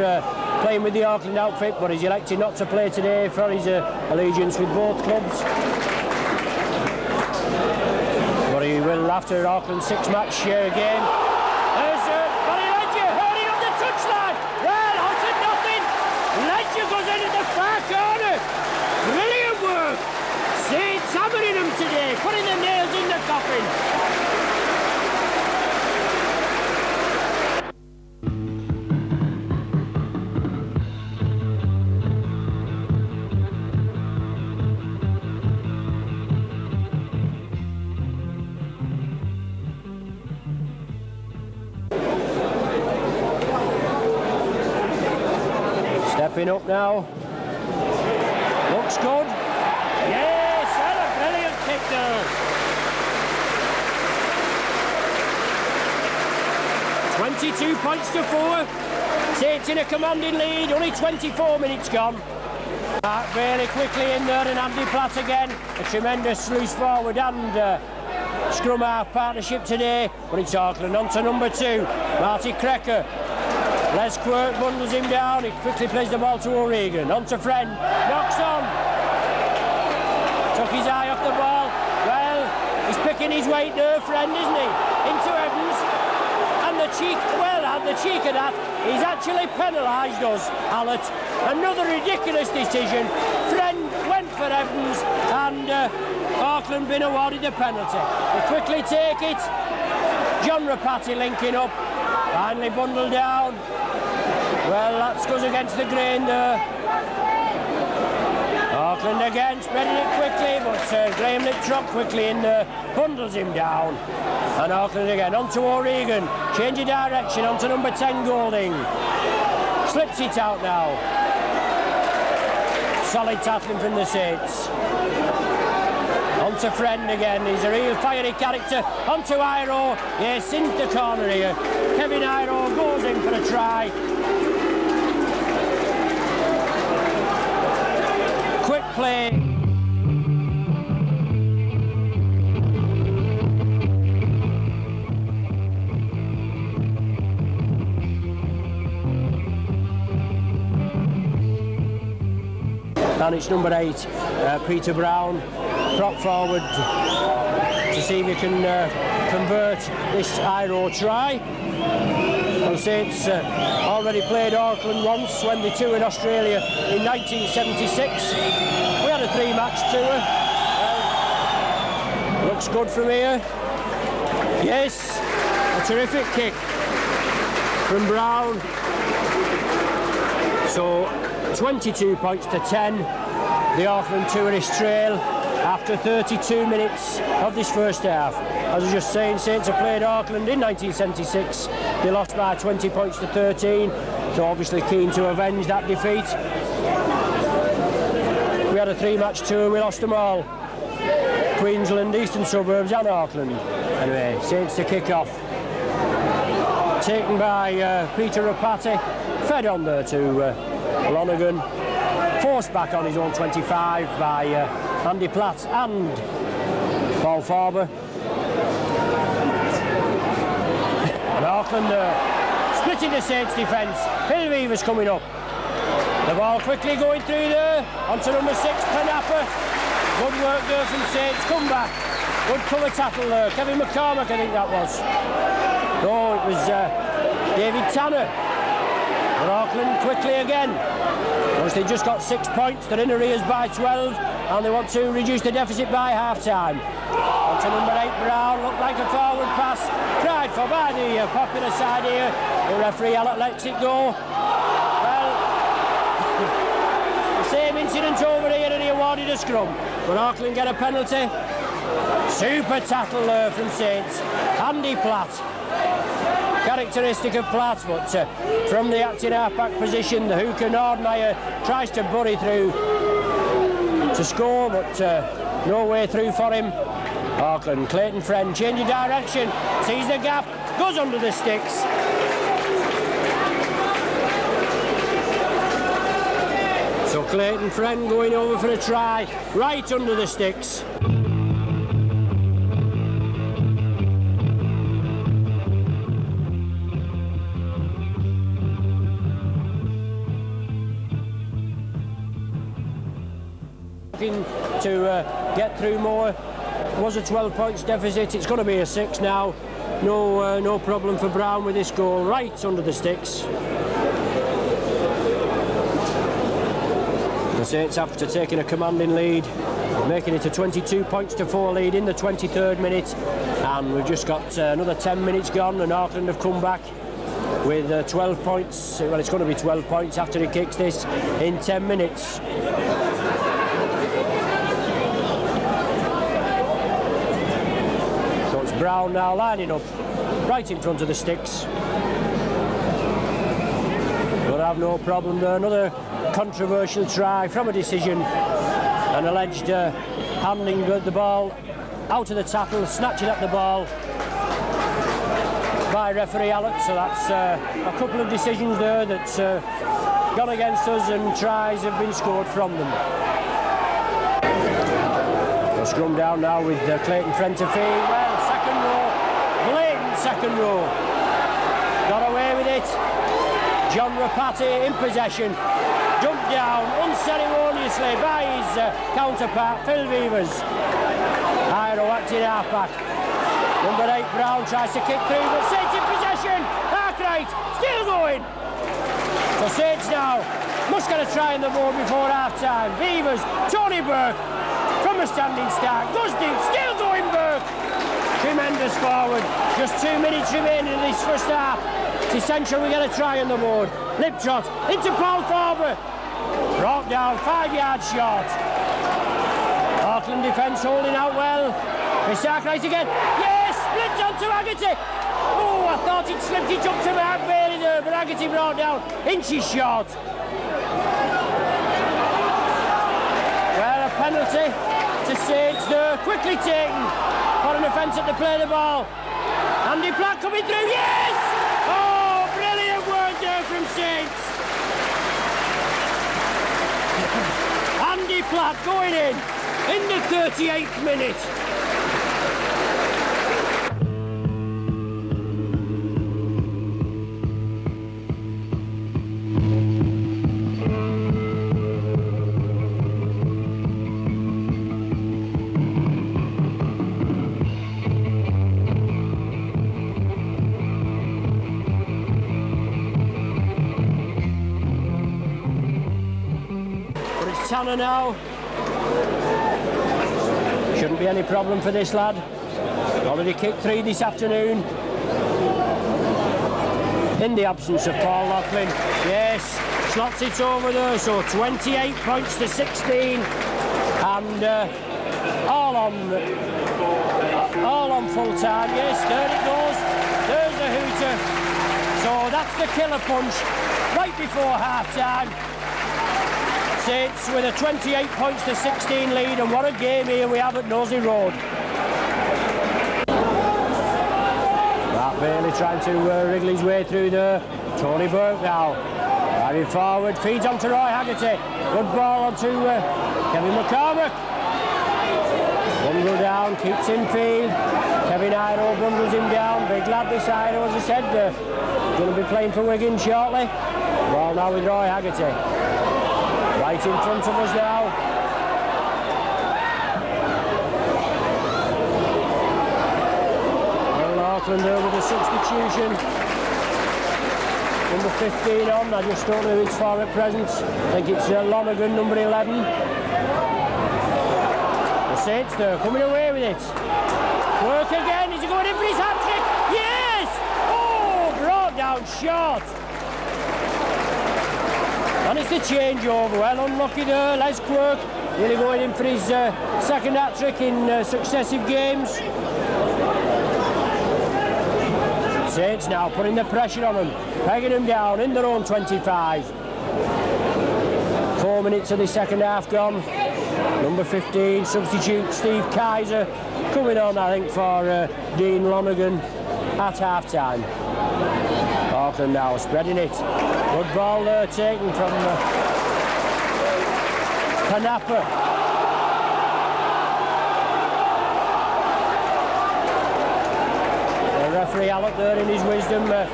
playing with the Auckland outfit, but he's elected not to play today for his allegiance with both clubs. But he will after Auckland's 6-match game. There's Barry Ledger hurling up the touchline. Well, out to nothing. Ledger goes in at the far corner. Brilliant work. Saints hammering them today, putting the nails in the coffin. Stepping up now. Looks good. Yes, and a brilliant kick there. 22 points to 4. Saints in a commanding lead, only 24 minutes gone. Mark Bailey quickly in there and Andy Platt again. A tremendous loose forward and scrum half partnership today. But it's Auckland on to number 2. Marty Krecker. Les Quirk bundles him down, he quickly plays the ball to O'Regan, on to Friend, knocks on. Took his eye off the ball, well, he's picking his weight there, Friend, isn't he? Into Evans, and the cheek of that, he's actually penalised us, Allett. Another ridiculous decision. Friend went for Evans, and Auckland been awarded the penalty. They quickly take it, John Rapati linking up, finally bundled down. Well, that goes against the grain there. Auckland again, spreading it quickly, but Graham Liptrot quickly in there, bundles him down. And Auckland again, on to O'Regan, change of direction, on to number 10, Golding. Slips it out now. Solid tackling from the Saints. On to Friend again, he's a real fiery character. On to Iro, yes, into the corner here. Kevin Iro goes in for a try. Quick play. And it's number 8, Peter Brown, prop forward to see if he can convert this Iro try. Well, Saints already played Auckland once when they toured Australia in 1976. We had a 3-match tour. Looks good from here. Yes, a terrific kick from Brown. So 22 points to 10. The Auckland tourists trail after 32 minutes of this first half. As I was just saying, Saints have played Auckland in 1976. They lost by 20 points to 13, so obviously keen to avenge that defeat. We had a 3-match tour, we lost them all. Queensland, Eastern Suburbs and Auckland. Anyway, Saints to kick off. Taken by Peter Rapati, fed on there to Lonergan. Forced back on his own 25 by Andy Platt and Paul Farber. And Auckland splitting the Saints defence. Phil Weaver's coming up. The ball quickly going through there. On to number 6, Penappa. Good work there from Saints. Come back. Good cover tackle there. Kevin McCormack, I think that was. No, it was David Tanner. But Auckland quickly again. Once they just got 6 points, they're in arrears by 12, and they want to reduce the deficit by half-time. On to number 8, Brown. Looked like a forward pass. Tried for by the popular side here. The referee lets it go. Well, the same incident over here, and he awarded a scrum. But Auckland get a penalty. Super tackle there from Saints. Andy Platt. Characteristic of Platt, but from the acting half-back position, the hooker Nordmeyer tries to bury through to score, but no way through for him. Auckland, Clayton Friend, changing direction, sees the gap, goes under the sticks. So Clayton Friend going over for a try, right under the sticks. Looking to get through more. It was a 12 points deficit. It's going to be a 6 now. No problem for Brown with this goal, right under the sticks. The Saints, after taking a commanding lead, making it a 22 points to 4 lead in the 23rd minute, and we've just got another 10 minutes gone, and Auckland have come back with 12 points. Well, it's going to be 12 points after he kicks this in 10 minutes. Brown now lining up right in front of the sticks. But have no problem there. Another controversial try from a decision. An alleged handling the ball out of the tackle, snatching at the ball by referee Alec. So that's a couple of decisions there that's gone against us, and tries have been scored from them. We'll scrum down now with Clayton Friend to feed. Well, second row, blatant second row. Got away with it. John Rapati in possession. Dumped down unceremoniously by his counterpart, Phil Vivers. Iro acting half-back. Number 8, Brown, tries to kick through, but Saints in possession. Arkwright still going. So Saints now must get a try on the board before half-time. Vivers, Tony Burke from a standing start. Goes deep, still going Burke. Tremendous forward. Just 2 minutes remaining in this first half. It's essential we get a try on the board. Liptrot into Paul Farber. Brought down 5 yards short. Auckland defence holding out well. It's Arkwright again. Yes! Splits onto Haggerty. Oh, I thought it slipped it up to Mark Bailey there, but Haggerty brought down inches short. Well, a penalty to Saints there. Quickly taken for an offence at the play of the ball. Andy Platt coming through. Yes! Oh, brilliant work there from Saints. Andy Platt going in the 38th minute. Tanner now. Shouldn't be any problem for this lad. Already kicked 3 this afternoon. In the absence of Paul Laughlin. Yes, slots it over there. So 28 points to 16. And all on full time. Yes, there it goes. There's the hooter. So that's the killer punch right before half time. Saints with a 28 points to 16 lead, and what a game here we have at Nosey Road. Mark Bailey trying to wriggle his way through there. Tony Burke now driving forward, feeds onto Roy Haggerty. Good ball onto Kevin McCormack. Bungle down, keeps in field. Kevin Iro bundles him down. Big lad this Iro, as I said, going to be playing for Wigan shortly. Ball now with Roy Haggerty. Right in front of us now. Auckland there with a substitution. Number 15 on, I just don't know who it's for at present. I think it's Lonergan, number 11. The Saints there, coming away with it. Work again, is he going in for his hat-trick? Yes! Oh, brought down short. And it's the changeover, well unlucky there, Les Quirk. Really going in for his second hat-trick in successive games. Saints now putting the pressure on them, pegging them down in their own 25. 4 minutes of the second half gone. Number 15, substitute Steve Kaiser, coming on I think for Dean Lonergan at half-time. Auckland now spreading it. Good ball there taken from Panapa. Referee Alec there in his wisdom. I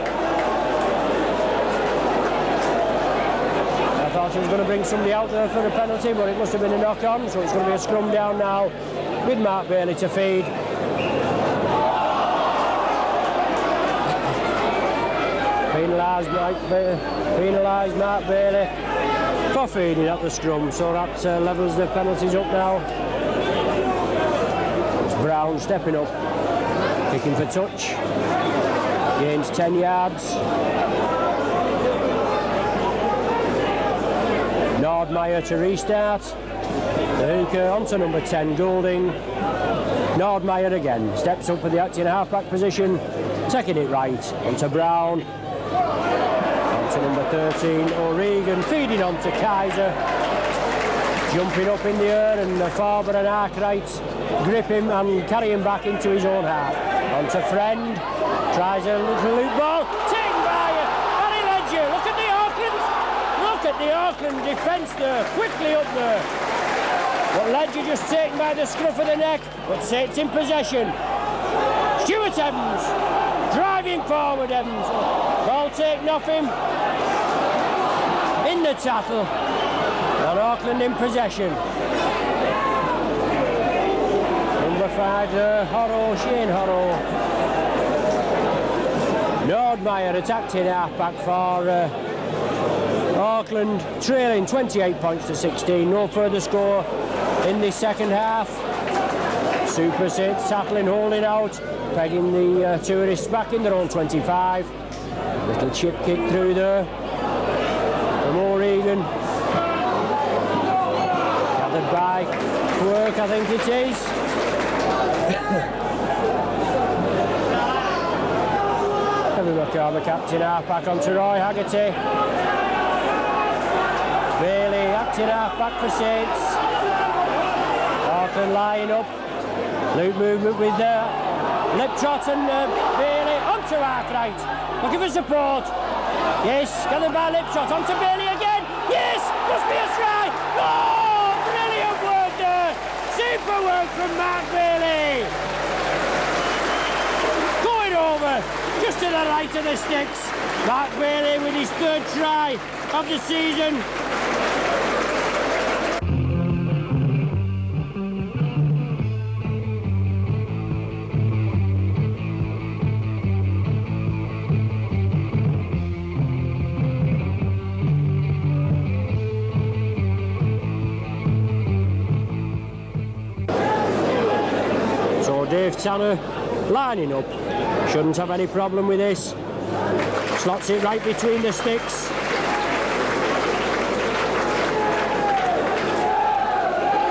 thought he was going to bring somebody out there for a penalty, but it must have been a knock-on, so it's going to be a scrum down now with Mark Bailey to feed. Penalised Mark Bailey for feeding at the scrum, so that levels the penalties up now. It's Brown stepping up. Kicking for touch, gains 10 yards. Nordmeyer to restart. The hooker onto number 10, Goulding. Nordmeyer again, steps up with the acting half-back position, taking it right, onto Brown. Onto number 13, O'Regan, feeding onto Kaiser. Jumping up in the air, and Farber and Arkwright grip him and carry him back into his own half. Onto Friend, tries a little loop ball, taken by Harry Ledger. Look at the Auckland defence there, quickly up there. But Ledger just taken by the scruff of the neck, but Saints in possession. Stuart Evans, driving forward Evans. Ball taken off him. In the tackle. And Auckland in possession. Number 5, Shane Horrow. Nordmeyer attacked in half-back for Auckland, trailing 28 points to 16. No further score in the second half. Super Saints tackling, holding out, pegging the tourists back in their own 25. Little chip kick through there from O'Regan. Gathered by Quirk, I think it is. Kevin McCarver, captain half-back onto Roy Haggerty. Bailey, acting half-back for Saints. Auckland lying up. Loop movement with Liptrot and Bailey onto Arkwright. Looking for support. Yes, gathered by Liptrot onto Bailey again. Yes, must be a try. Oh, brilliant work there. Super work from Mark Bailey. Going over, just to the right of the sticks. Mark Bailey with his third try of the season. Dave Tanner lining up, shouldn't have any problem with this. Slots it right between the sticks.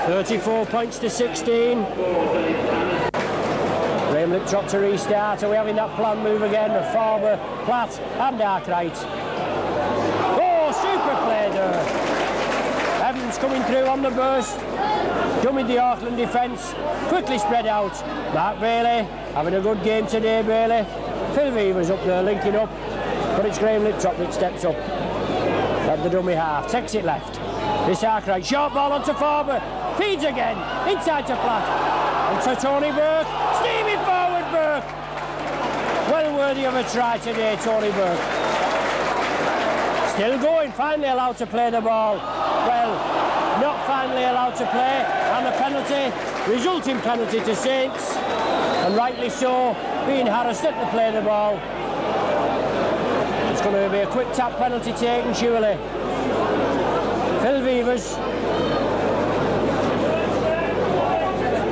$34 points to 16. Graham Liptrot to restart. Are we having that plan move again of Farber, Platt and Arkwright? Oh, super play there. Evans coming through on the burst. Dumming the Auckland defence, quickly spread out. Mark Bailey having a good game today, Bailey. Phil Weaver's up there linking up, but it's Graham Liptrot that steps up at the dummy half, takes it left. This Arkwright, short ball onto Farber, feeds again, inside to Platt, and to Tony Burke, steaming forward Burke. Well worthy of a try today, Tony Burke. Still going, finally allowed to play the ball. Well, not finally allowed to play, and a penalty, resulting penalty to Saints. And and rightly so, being harassed at the play of the ball. It's going to be a quick tap penalty taken, surely. Phil Vivers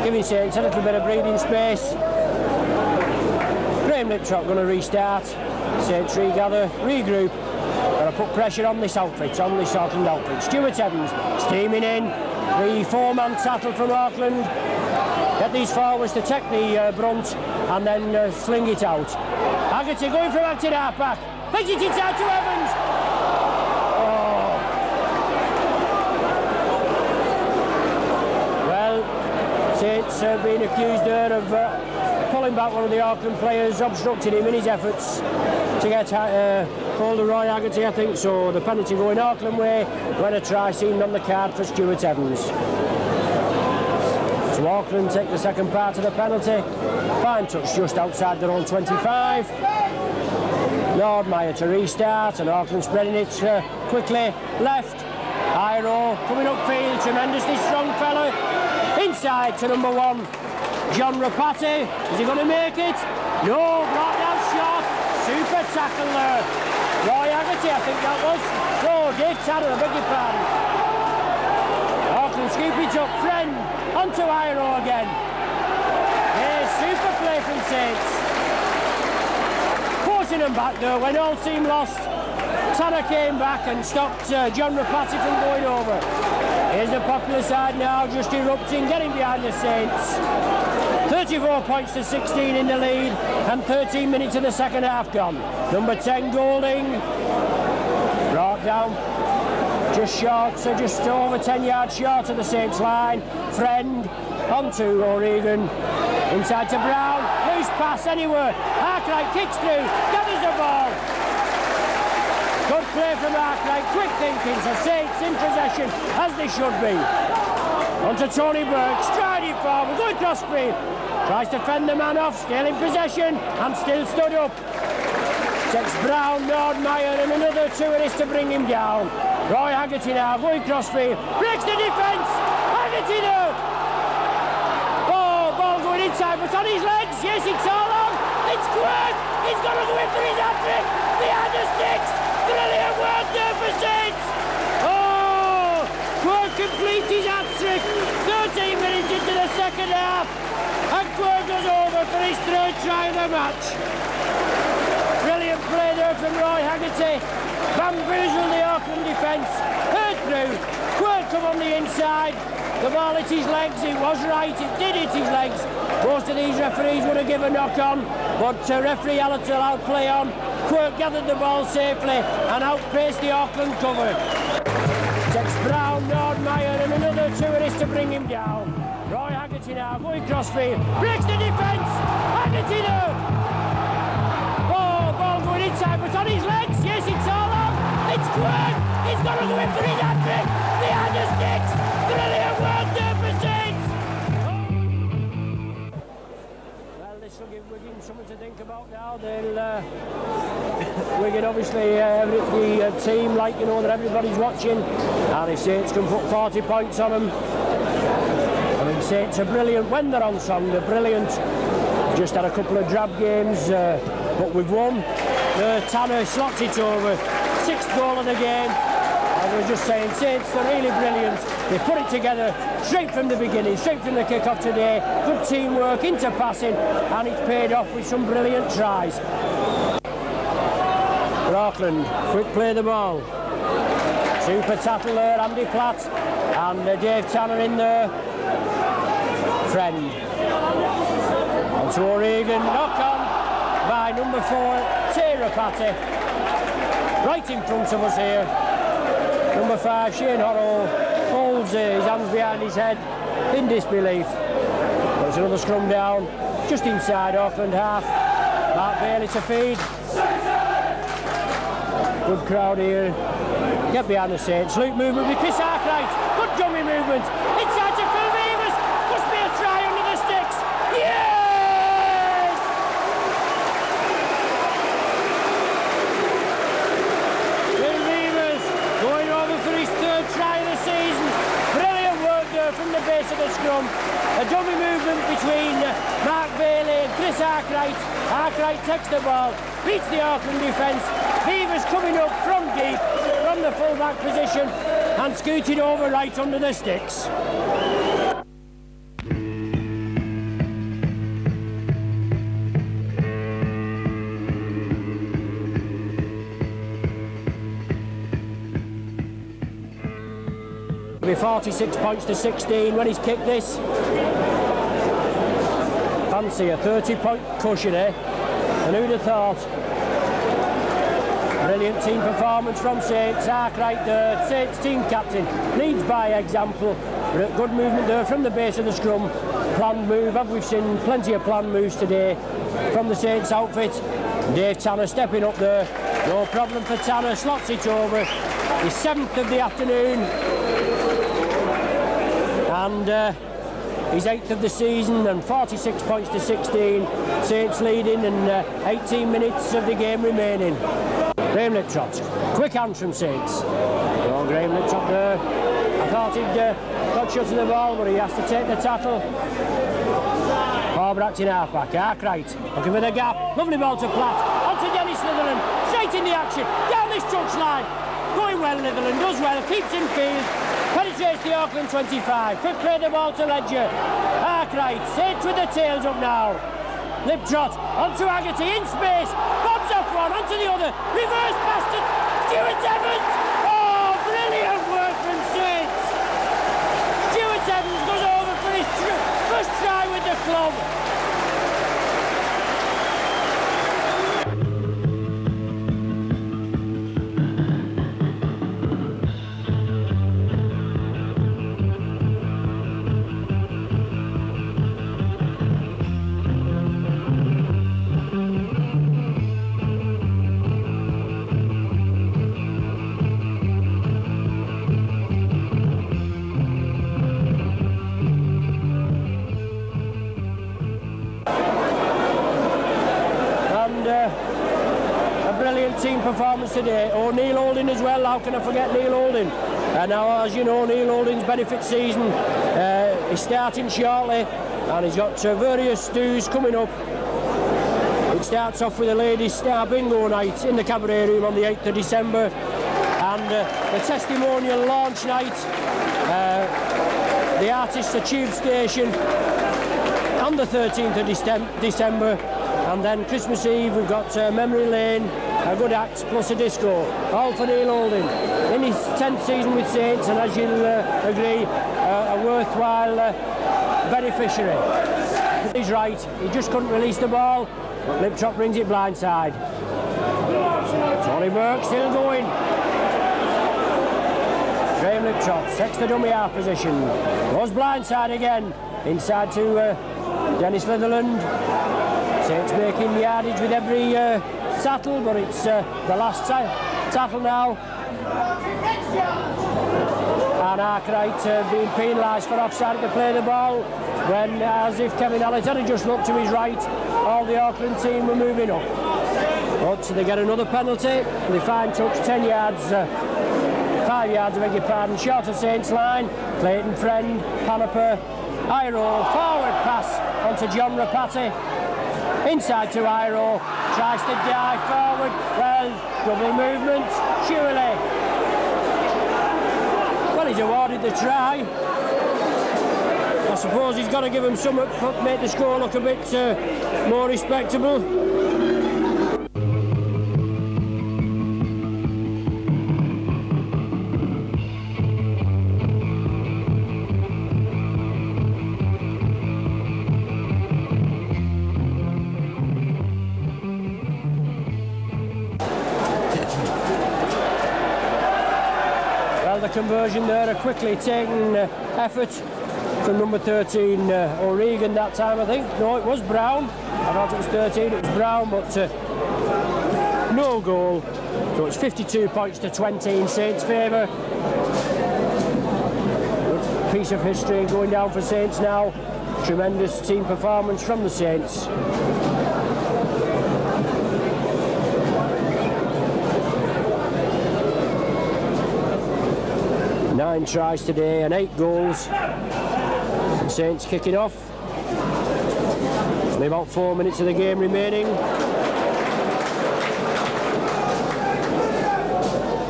giving Saints a little bit of breathing space. Graham Liptrot going to restart. Saints regather, regroup. Got to put pressure on this outfit, on this Auckland outfit. Stuart Evans steaming in. 3-4-man tackle from Auckland. Get these forwards to take the brunt and then sling it out. Haggerty going from acting half-back. Pitch it inside to Evans. Oh. Well, Saints being accused there of pulling back one of the Auckland players, obstructing him in his efforts to get hold of Roy Haggerty, I think. So the penalty going Auckland way when a try seen on the card for Stuart Evans. So Auckland take the second part of the penalty. Fine touch just outside their own 25. Nordmeyer to restart, and Auckland spreading it quickly left. Iro coming upfield, tremendously strong fella. Inside to number 1, John Rapati. Is he going to make it? No, brought down short. Super tackle there. Roy Haggerty, I think that was. No, Dave Tanner, I beg your pardon. Auckland scoop it up. Friend onto Iro again. Here's super play from Saints. Forcing them back though when all seemed lost. Tanner came back and stopped John Rapati from going over. Here's the popular side now, just erupting, getting behind the Saints. 34 points to 16 in the lead, and 13 minutes of the second half gone. Number 10, Golding, brought down just short, so just over 10 yards short of the Saints line. Friend onto O'Regan, inside to Brown, loose pass anywhere. Arkwright kicks through, gathers the ball. Good play from Arkwright, quick thinking, so Saints in possession, as they should be. Onto Tony Burke, striding forward, going cross field. Tries to fend the man off, still in possession, and still stood up. Takes Brown, Nordmeyer, and another 2 of this to bring him down. Roy Haggerty now, going cross field, breaks the defence. Haggerty now. Oh, ball going inside, but on his legs. Yes, it's all on. It's quick. He's going to go in for his hat-trick. Behind the sticks. Brilliant work there for Saints. Oh, Quirk completes his hat-trick. 13 minutes into the second half. And Quirk goes over for his third try of the match. Brilliant play there from Roy Haggerty. Bamboozled the Auckland defence. Heard through. Quirk come on the inside. The ball hit his legs. It was right. It did hit his legs. Most of these referees would have given a knock on, but referee allowed play on. Quirk gathered the ball safely and outpaced the Auckland cover. Takes Brown, Nordmeyer, and another 2 of this to bring him down. Roy Haggerty now going crossfield, breaks the defence. Haggerty now. Oh, ball going inside, but on his legs. Yes, it's all on. It's Quirk. He's got to go in for his hat-trick. Behind the sticks. Brilliant work there for Saints. Well, this will give Wigan something to think about now. They'll Wigan obviously the team like that everybody's watching, and if Saints can put 40 points on them, I mean Saints are brilliant when they're on song. They're brilliant. Just had a couple of drab games, but we've won. Tanner slots it over. 6th goal of the game. As I was just saying, Saints are really brilliant. They put it together straight from the beginning, straight from the kick-off today. Good teamwork, into passing, and it's paid off with some brilliant tries. For Auckland, quick play the ball. Super tackle there, Andy Platt, and Dave Tanner in there. Friend. Onto O'Regan, knock on by number 4, Tara Patty. Right in front of us here. Number 5, Shane Horrow, holds his hands behind his head in disbelief. There's another scrum down, just inside Auckland half. Mark Bailey to feed. Good crowd here. Get behind the Saints. Luke movement with Chris Arkwright. Good dummy movement. Inside to Phil Vivers. Must be a try under the sticks. Yes! Phil Vivers going over for his 3rd try of the season. Brilliant work there from the base. base of the scrum. A dummy movement between Mark Bailey and Chris Arkwright. Arkwright takes the ball, beats the Auckland defence. Beavers coming up from deep, from the full-back position, and scooted over right under the sticks. It'll be 46 points to 16 when he's kicked this. Fancy a 30-point cushion, eh? And who'd have thought? Brilliant team performance from Saints. Arkwright there, Saints team captain, leads by example. Good movement there from the base of the scrum. Planned move, we've seen plenty of planned moves today from the Saints outfit. Dave Tanner stepping up there. No problem for Tanner, slots it over. His 7th of the afternoon. And his 8th of the season, and 46 points to 16. Saints leading, and 18 minutes of the game remaining. Graham Liptrot, quick hand from Saints. Oh, Graham Liptrot there. I thought he'd got shot to the ball, but he has to take the tackle. Barbracht in half-back. Arkwright looking for the gap. Lovely ball to Platt. On to Dennis Litherland. Straight in the action. Down this touchline. Going well, Litherland does well. Keeps in field. Penetrates the Auckland 25. Quick play the ball to Ledger. Arkwright. Saints with the tails up now. Liptrot onto Haggerty in space. Bobs off one onto the other. Reverse pass to Stuart Evans. Oh, brilliant work from Saints. Stuart Evans goes over for his first try with the club. Team performance today. Oh, Neil Holding as well. How can I forget Neil Holding? Now, as you know, Neil Holding's benefit season is starting shortly, and he's got various dues coming up. It starts off with a ladies' star bingo night in the cabaret room on the 8th of December, and the testimonial launch night. The artists at Tube Station on the 13th of December, and then Christmas Eve we've got Memory Lane, a good act plus a disco, all for Neil Holding in his 10th season with Saints, and as you'll agree, a worthwhile beneficiary. He's right, he just couldn't release the ball, but Liptrot brings it blindside. Tony Burke still going. Graham Liptrot takes the dummy half position, goes blindside again, inside to Dennis Litherland. Saints making yardage with every tackle, but it's the last tackle now. And Arkwright being penalised for offside to play the ball, when, as if Kevin Allett had just looked to his right, all the Auckland team were moving up. But they get another penalty, they find touch 10 yards, 5 yards, I beg your pardon, short of Saints line. Clayton Friend, Panaper, high roll, forward pass onto John Rapati. Inside to Iro, tries to dive forward, well, double movement, surely. Well, he's awarded the try. I suppose he's got to give him some, make the score look a bit more respectable. The conversion there, a quickly taken effort from number 13 O'Regan that time, I think. No, it was Brown. I thought it was 13, it was Brown, but no goal. So it's 52 points to 20 in Saints' favour. Good piece of history going down for Saints now. Tremendous team performance from the Saints. 9 tries today and 8 goals. Saints kicking off. Only about 4 minutes of the game remaining.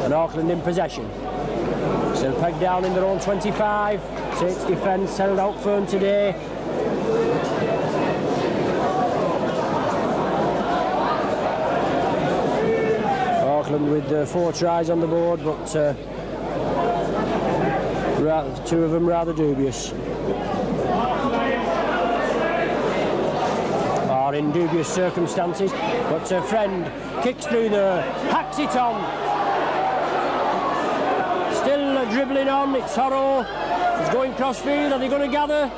And Auckland in possession. Still pegged down in their own 25. Saints defence held out firm today. Auckland with 4 tries on the board, but 2 of them rather dubious. Are in dubious circumstances, but Friend kicks through there, hacks it on. Still dribbling on, it's Horrow. He's going crossfield, are they going to gather?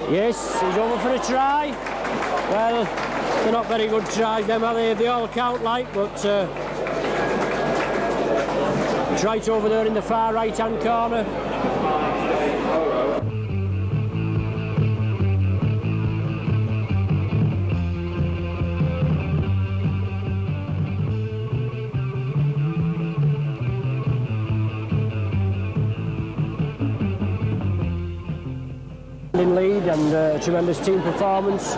Yes, he's over for a try. Well, they're not very good tries, them, are they? They all count like, but it's right over there in the far right-hand corner. In lead and a tremendous team performance,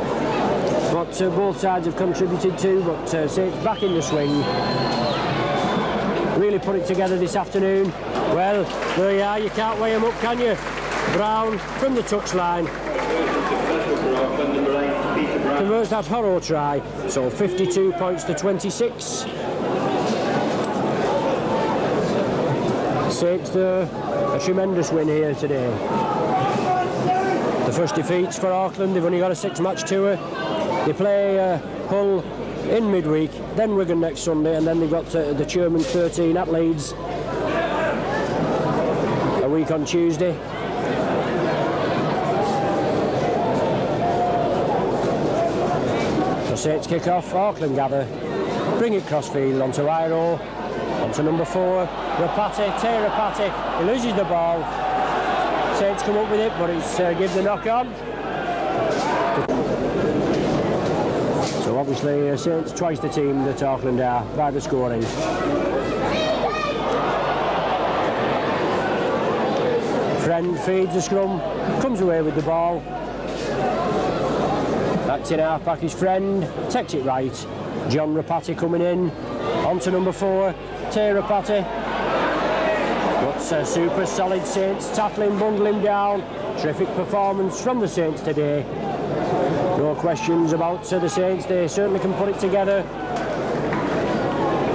what both sides have contributed to, but Saints back in the swing. Really put it together this afternoon. Well, there you are, you can't weigh them up, can you? Brown from the touchline converts that Horrow try, so 52 points to 26. Saints a tremendous win here today. The first defeats for Auckland. They've only got a 6-match tour. They play Hull in midweek, then Wigan next Sunday, and then they've got the Chairman 13 at Leeds a week on Tuesday. So Saints kick off, Auckland gather, bring it crossfield onto Iro, onto number 4, Rapati, Tay Rapati, he loses the ball. Saints come up with it, but it's gives the knock on. So obviously Saints twice the team that Auckland are by the scoring. Friend feeds the scrum, comes away with the ball. That's in half back his Friend, takes it right. John Rapati coming in, onto number 4, Tay Rapati. But super solid Saints, tackling, bundling down. Terrific performance from the Saints today. No questions about the Saints, they certainly can put it together.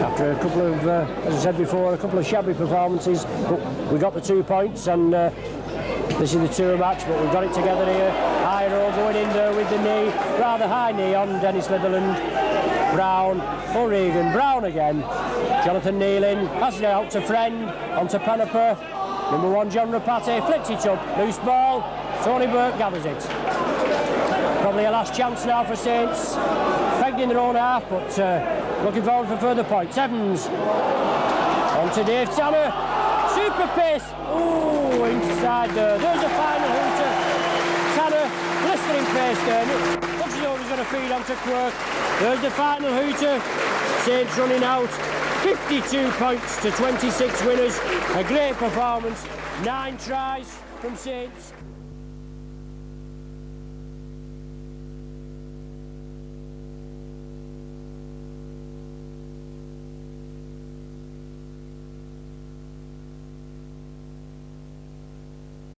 After a couple of, as I said before, a couple of shabby performances, but we got the 2 points, and this is the tour match, but we've got it together here. Iro going in there with the knee, rather high knee on Dennis Litherland. Brown, O'Regan, Brown again. Jonathan Nealon passes it out to Friend, onto Panaper. Number 1, John Rapati, flicks it up, loose ball. Tony Burke gathers it. Probably a last chance now for Saints. Pegged in their own half, but looking forward for further points. Evans, onto Dave Tanner. Super pace. Ooh, inside there. There's a final hooter. Tanner, blistering pace there. Looks as though he's going to feed onto Quirk. There's the final hooter. Saints running out. 52 points to 26 winners. A great performance. 9 tries from Saints.